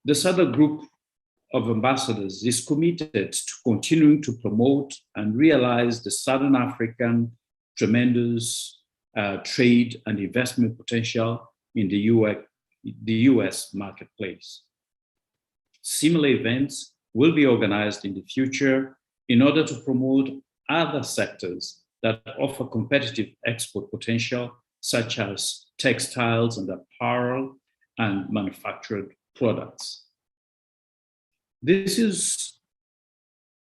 The SADC Group of Ambassadors is committed to continuing to promote and realize the Southern African tremendous trade and investment potential in the US marketplace. Similar events will be organized in the future in order to promote other sectors that offer competitive export potential, such as textiles and apparel and manufactured products. This is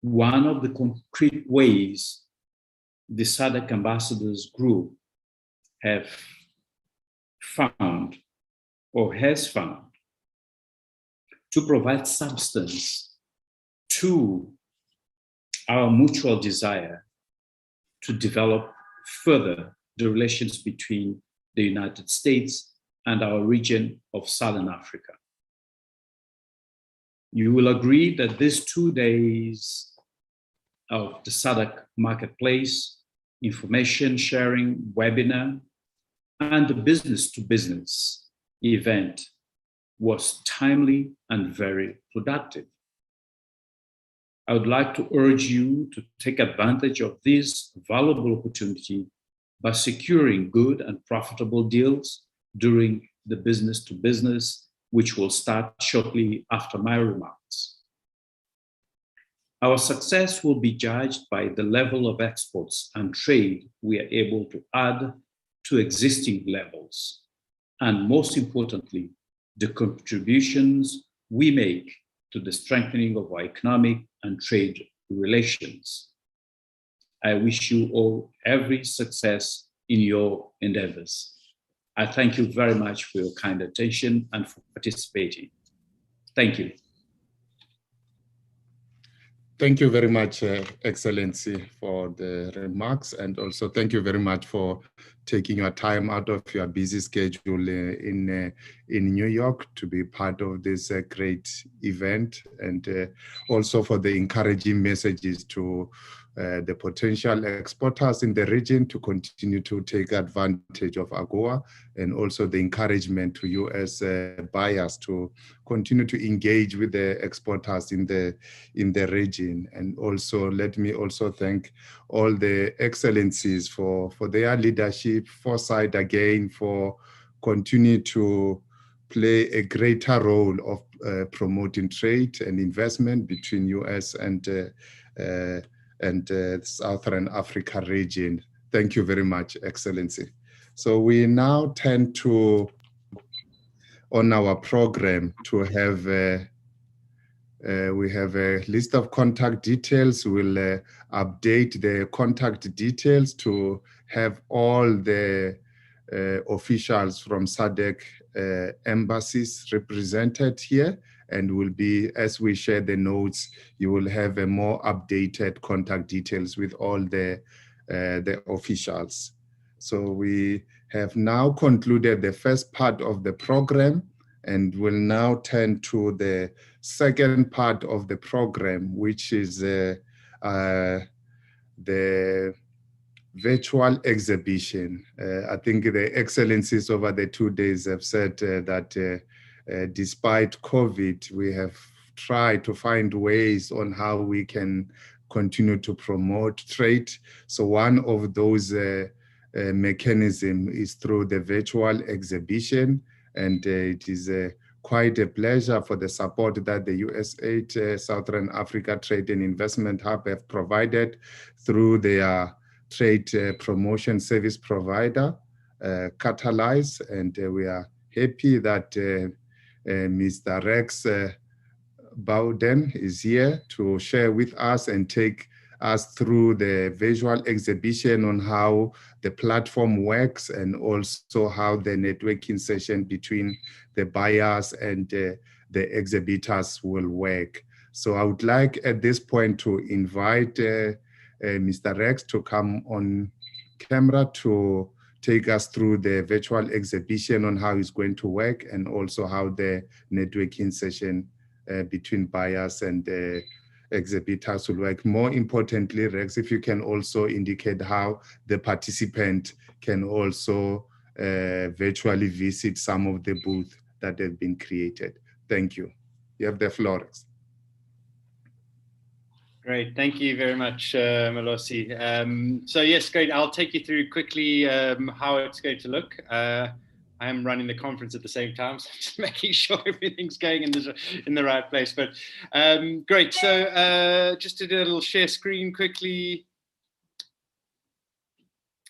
one of the concrete ways the SADC Ambassadors Group have found or has found to provide substance to our mutual desire to develop further the relations between the United States and our region of Southern Africa. You will agree that these 2 days of the SADC Marketplace information sharing webinar and the business-to-business event was timely and very productive. I would like to urge you to take advantage of this valuable opportunity by securing good and profitable deals during the business-to-business, which will start shortly after my remarks. Our success will be judged by the level of exports and trade we are able to add to existing levels, and most importantly, the contributions we make to the strengthening of our economic and trade relations. I wish you all every success in your endeavors. I thank you very much for your kind attention and for participating. Thank you. Thank you very much, Excellency, for the remarks, and also thank you very much for taking your time out of your busy schedule in New York to be part of this great event, and also for the encouraging messages to the potential exporters in the region to continue to take advantage of AGOA, and also the encouragement to you as buyers to continue to engage with the exporters in the region. And also let me also thank all the excellencies for their leadership, foresight again, for continue to play a greater role of promoting trade and investment between US and Southern Africa region. Thank you very much, Excellency. So we now turn to, on our program, to have, we have a list of contact details. We'll update the contact details to have all the officials from SADC embassies represented here, and will be, as we share the notes, you will have a more updated contact details with all the officials. So we have now concluded the first part of the program, and will now turn to the second part of the program, which is the virtual exhibition. I think the excellencies over the 2 days have said that despite COVID, we have tried to find ways on how we can continue to promote trade. So one of those mechanisms is through the virtual exhibition, and it is quite a pleasure for the support that the USAID Southern Africa Trade and Investment Hub have provided through their trade promotion service provider, Catalyze, and we are happy that Mr. Rex Bowden is here to share with us and take us through the visual exhibition on how the platform works, and also how the networking session between the buyers and the exhibitors will work. So I would like at this point to invite Mr. Rex to come on camera to take us through the virtual exhibition on how it's going to work, and also how the networking session between buyers and exhibitors will work. More importantly, Rex, if you can also indicate how the participant can also virtually visit some of the booths that have been created. Thank you. You have the floor, Rex. Great, thank you very much, Melosi. So yes, great. I'll take you through quickly how it's going to look. I am running the conference at the same time, so just making sure everything's going in the right place. But great. So just to do a little share screen quickly.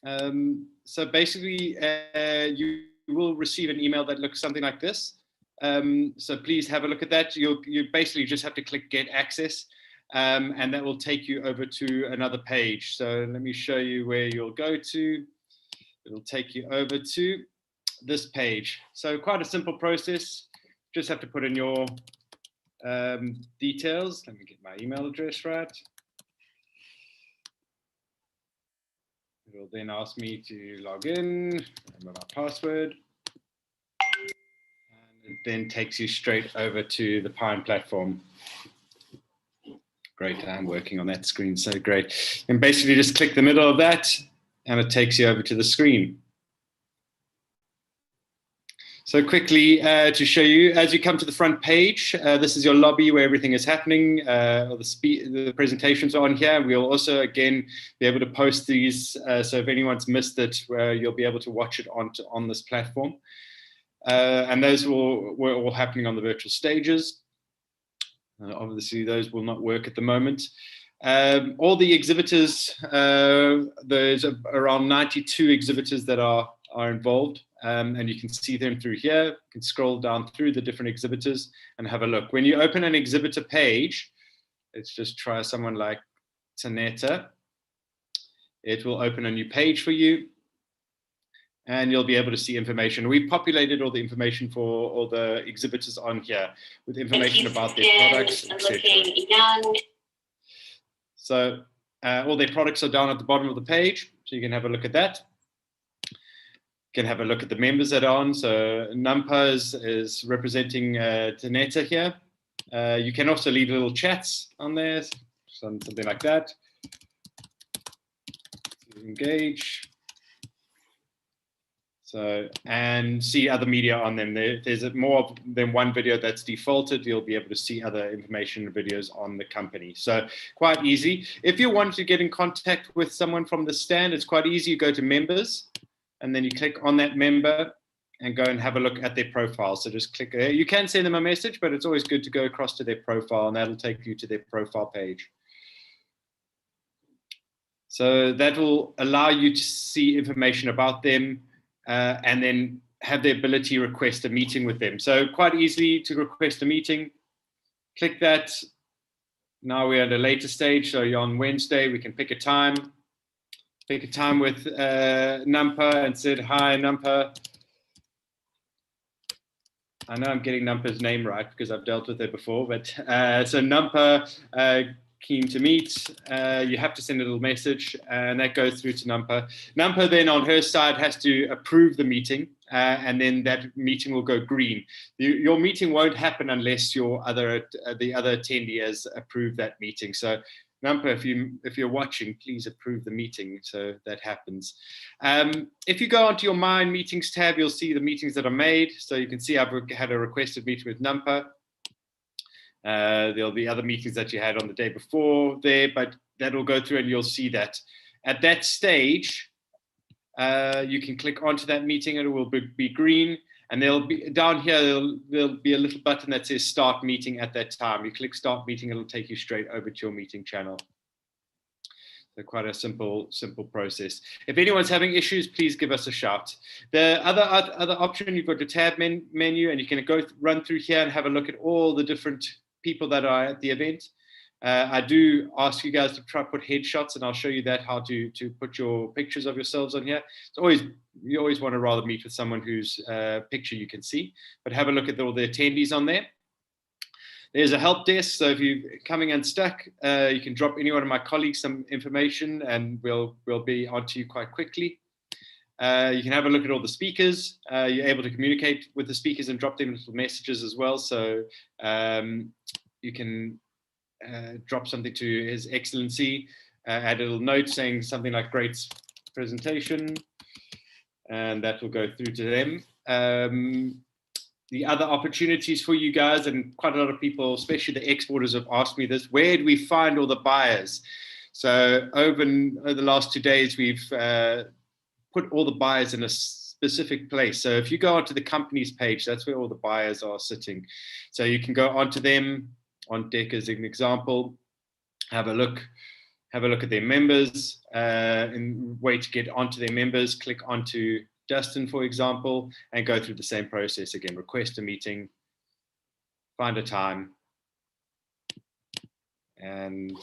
So basically, you will receive an email that looks something like this. So please have a look at that. You basically just have to click Get Access. And that will take you over to another page. So let me show you where you'll go to. It'll take you over to this page. So quite a simple process. Just have to put in your details. Let me get my email address right. It will then ask me to log in, remember my password. And it then takes you straight over to the Pine platform. Great, I'm working on that screen, so great. And basically just click the middle of that and it takes you over to the screen. So quickly to show you, as you come to the front page, this is your lobby where everything is happening. The presentations are on here. We'll also, again, be able to post these. So if anyone's missed it, you'll be able to watch it on this platform. And those were all happening on the virtual stages. Obviously, those will not work at the moment. All the exhibitors, there's around 92 exhibitors that are involved, and you can see them through here. You can scroll down through the different exhibitors and have a look. When you open an exhibitor page, let's just try someone like Taneta. It will open a new page for you, and you'll be able to see information. We populated all the information for all the exhibitors on here with information about their products, etc. So all their products are down at the bottom of the page, so you can have a look at that. can have a look at the members that are on. So Nampa is representing Taneta here. You can also leave little chats on there, something like that. Engage. So, and see other media on them. There's more than one video that's defaulted. You'll be able to see other information and videos on the company. So quite easy. If you want to get in contact with someone from the stand, it's quite easy. You go to members and then you click on that member and go and have a look at their profile. So just click, you can send them a message, but it's always good to go across to their profile and that'll take you to their profile page. So that will allow you to see information about them and then have the ability to request a meeting with them. So quite easily to request a meeting, click that. Now we're at a later stage. So you're on Wednesday, we can pick a time with Nampa and said, hi Nampa. I know I'm getting Nampa's name right because I've dealt with her before, but so Nampa, keen to meet, you have to send a little message and that goes through to Nampa. Nampa then on her side has to approve the meeting and then that meeting will go green. Your meeting won't happen unless the other attendee has approved that meeting. So Nampa, if you're watching, please approve the meeting so that happens. If you go onto your My Meetings tab, you'll see the meetings that are made. So you can see I've had a requested meeting with Nampa. There'll be other meetings that you had on the day before there, but that'll go through and you'll see that. At that stage, you can click onto that meeting and it will be green. And there'll be down here, there'll be a little button that says start meeting at that time. You click start meeting, it'll take you straight over to your meeting channel. So quite a simple process. If anyone's having issues, please give us a shout. The other option, you've got the tab menu and you can run through here and have a look at all the different people that are at the event. I do ask you guys to try to put headshots and I'll show you that, how to put your pictures of yourselves on here. You always want to rather meet with someone whose picture you can see, but have a look at all the attendees on there. There's a help desk, so if you're coming unstuck, you can drop any one of my colleagues some information and we'll be onto you quite quickly. You can have a look at all the speakers. You're able to communicate with the speakers and drop them little messages as well. So you can drop something to His Excellency, add a little note saying something like great presentation, and that will go through to them. The other opportunities for you guys, and quite a lot of people, especially the exporters, have asked me this: where do we find all the buyers? So over the last 2 days, we've put all the buyers in a specific place. So if you go onto the company's page, that's where all the buyers are sitting. So you can go onto them, on deck as an example, have a look at their members, and way to get onto their members, click onto Dustin, for example, and go through the same process again. Request a meeting, find a time, and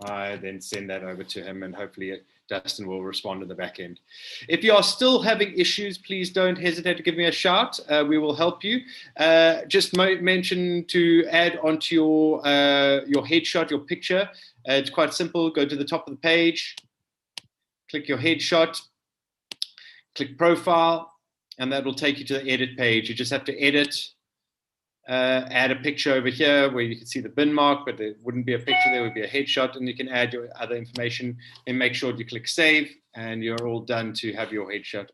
I then send that over to him, and hopefully Dustin will respond to the back end. If you are still having issues, please don't hesitate to give me a shout. We will help you. Just mention to add onto your headshot, your picture. It's quite simple. Go to the top of the page, click your headshot, click profile, and that will take you to the edit page. You just have to edit, add a picture over here where you can see the bin mark, but there wouldn't be a picture, there would be a headshot, and you can add your other information and make sure you click save, and you're all done to have your headshot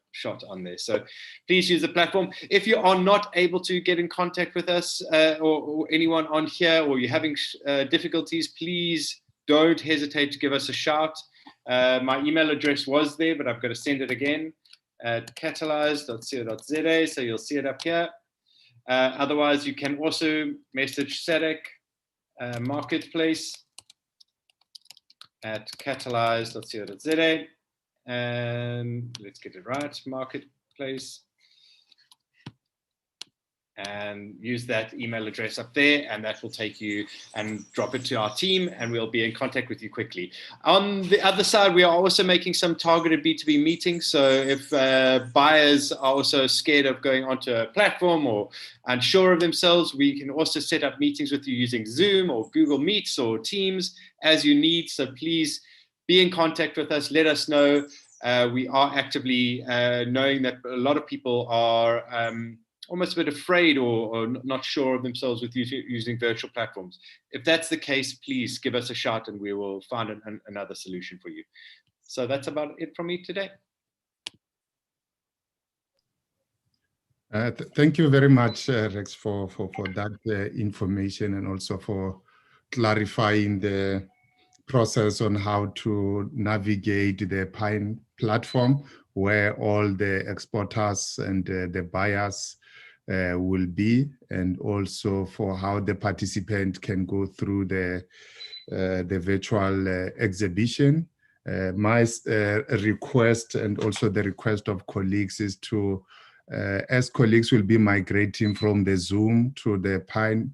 on there. So please use the platform. If you are not able to get in contact with us or anyone on here, or you're having difficulties, please don't hesitate to give us a shout. My email address was there, but I've got to send it again at catalyze.co.za, so you'll see it up here. Otherwise, you can also message SADC Marketplace at catalyze.co.za, and let's get it right, Marketplace, and use that email address up there, and that will take you and drop it to our team, and we'll be in contact with you quickly. On the other side, we are also making some targeted B2B meetings. So if buyers are also scared of going onto a platform or unsure of themselves, we can also set up meetings with you using Zoom or Google Meets or Teams as you need. So please be in contact with us. Let us know. we are actively knowing that a lot of people are almost a bit afraid or not sure of themselves with using virtual platforms. If that's the case, please give us a shout and we will find another solution for you. So that's about it from me today. Thank you very much, Rex, for that information and also for clarifying the process on how to navigate the Pine platform, where all the exporters and the buyers will be, and also for how the participant can go through the virtual exhibition. My request and also the request of colleagues is to, as colleagues will be migrating from the Zoom to the Pine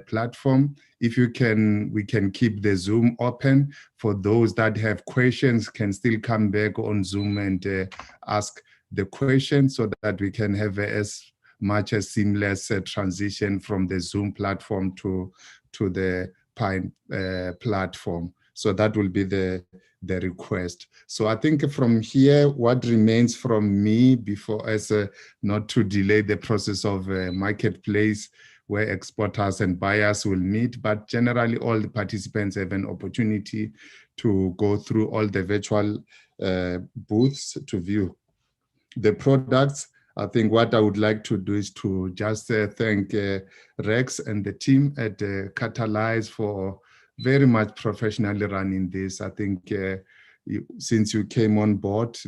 platform, if you can, we can keep the Zoom open for those that have questions, can still come back on Zoom and ask the question so that we can have as much as seamless transition from the Zoom platform to the Pine platform. So that will be the request. So I think from here, what remains from me before, as not to delay the process of marketplace where exporters and buyers will meet, but generally all the participants have an opportunity to go through all the virtual booths to view the products. I think what I would like to do is to just thank Rex and the team at Catalyze for very much professionally running this. I think since you came on board,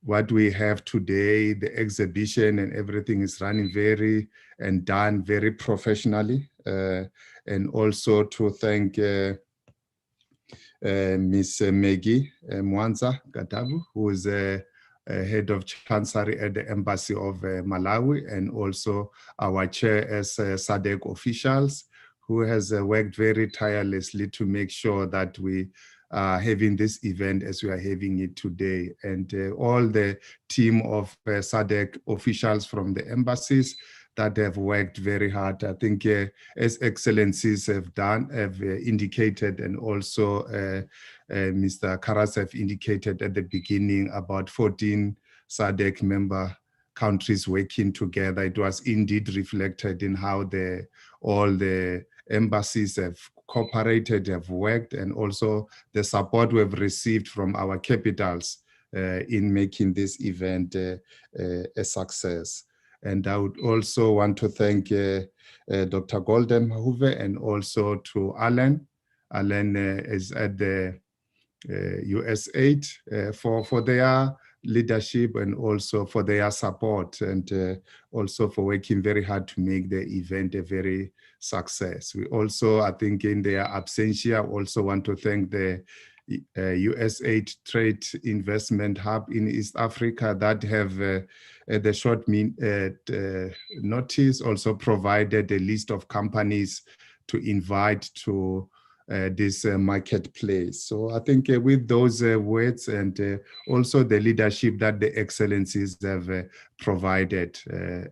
what we have today, the exhibition and everything is running and done very professionally. And also to thank Miss Maggie Mwanza Gatabu, who is head of Chancery at the Embassy of Malawi, and also our chair as SADC officials, who has worked very tirelessly to make sure that we are having this event as we are having it today. And all the team of SADC officials from the embassies that have worked very hard. I think as excellencies have indicated, and also Mr. Karas have indicated at the beginning, about 14 SADC member countries working together. It was indeed reflected in how all the embassies have cooperated, have worked, and also the support we've received from our capitals in making this event a success. And I would also want to thank Dr. Golden Hoover and also to Alan. Alan is at the USAID for their leadership and also for their support, and also for working very hard to make the event a very success. We also, I think in their absentia, also want to thank the USAID Trade Investment Hub in East Africa that have at the short notice also provided a list of companies to invite to this marketplace. So I think with those words and also the leadership that the excellencies have provided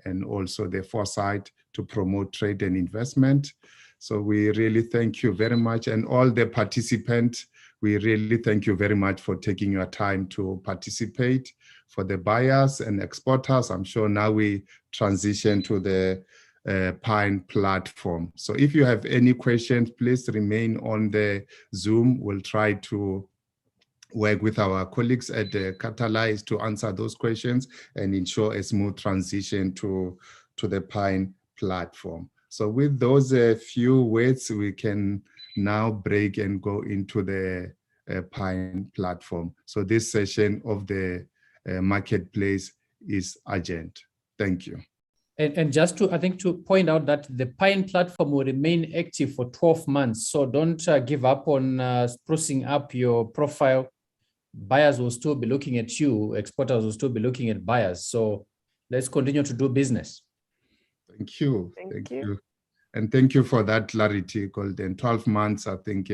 and also the foresight to promote trade and investment. So we really thank you very much, and all the participants, we really thank you very much for taking your time to participate. For the buyers and exporters, I'm sure now we transition to the Pine platform. So if you have any questions, please remain on the Zoom. We'll try to work with our colleagues at Catalyze to answer those questions and ensure a smooth transition to the Pine platform. So with those few words, we can now break and go into the Pine platform. So this session of the marketplace is urgent. Thank you. And just to, I think, to point out that the Pine platform will remain active for 12 months. So don't give up on sprucing up your profile. Buyers will still be looking at you. Exporters will still be looking at buyers. So let's continue to do business. Thank you. Thank you. And thank you for that clarity, Golden. 12 months, I think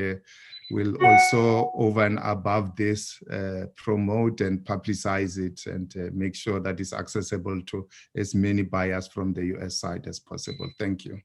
we'll also, over and above this, promote and publicize it and make sure that it's accessible to as many buyers from the US side as possible. Thank you.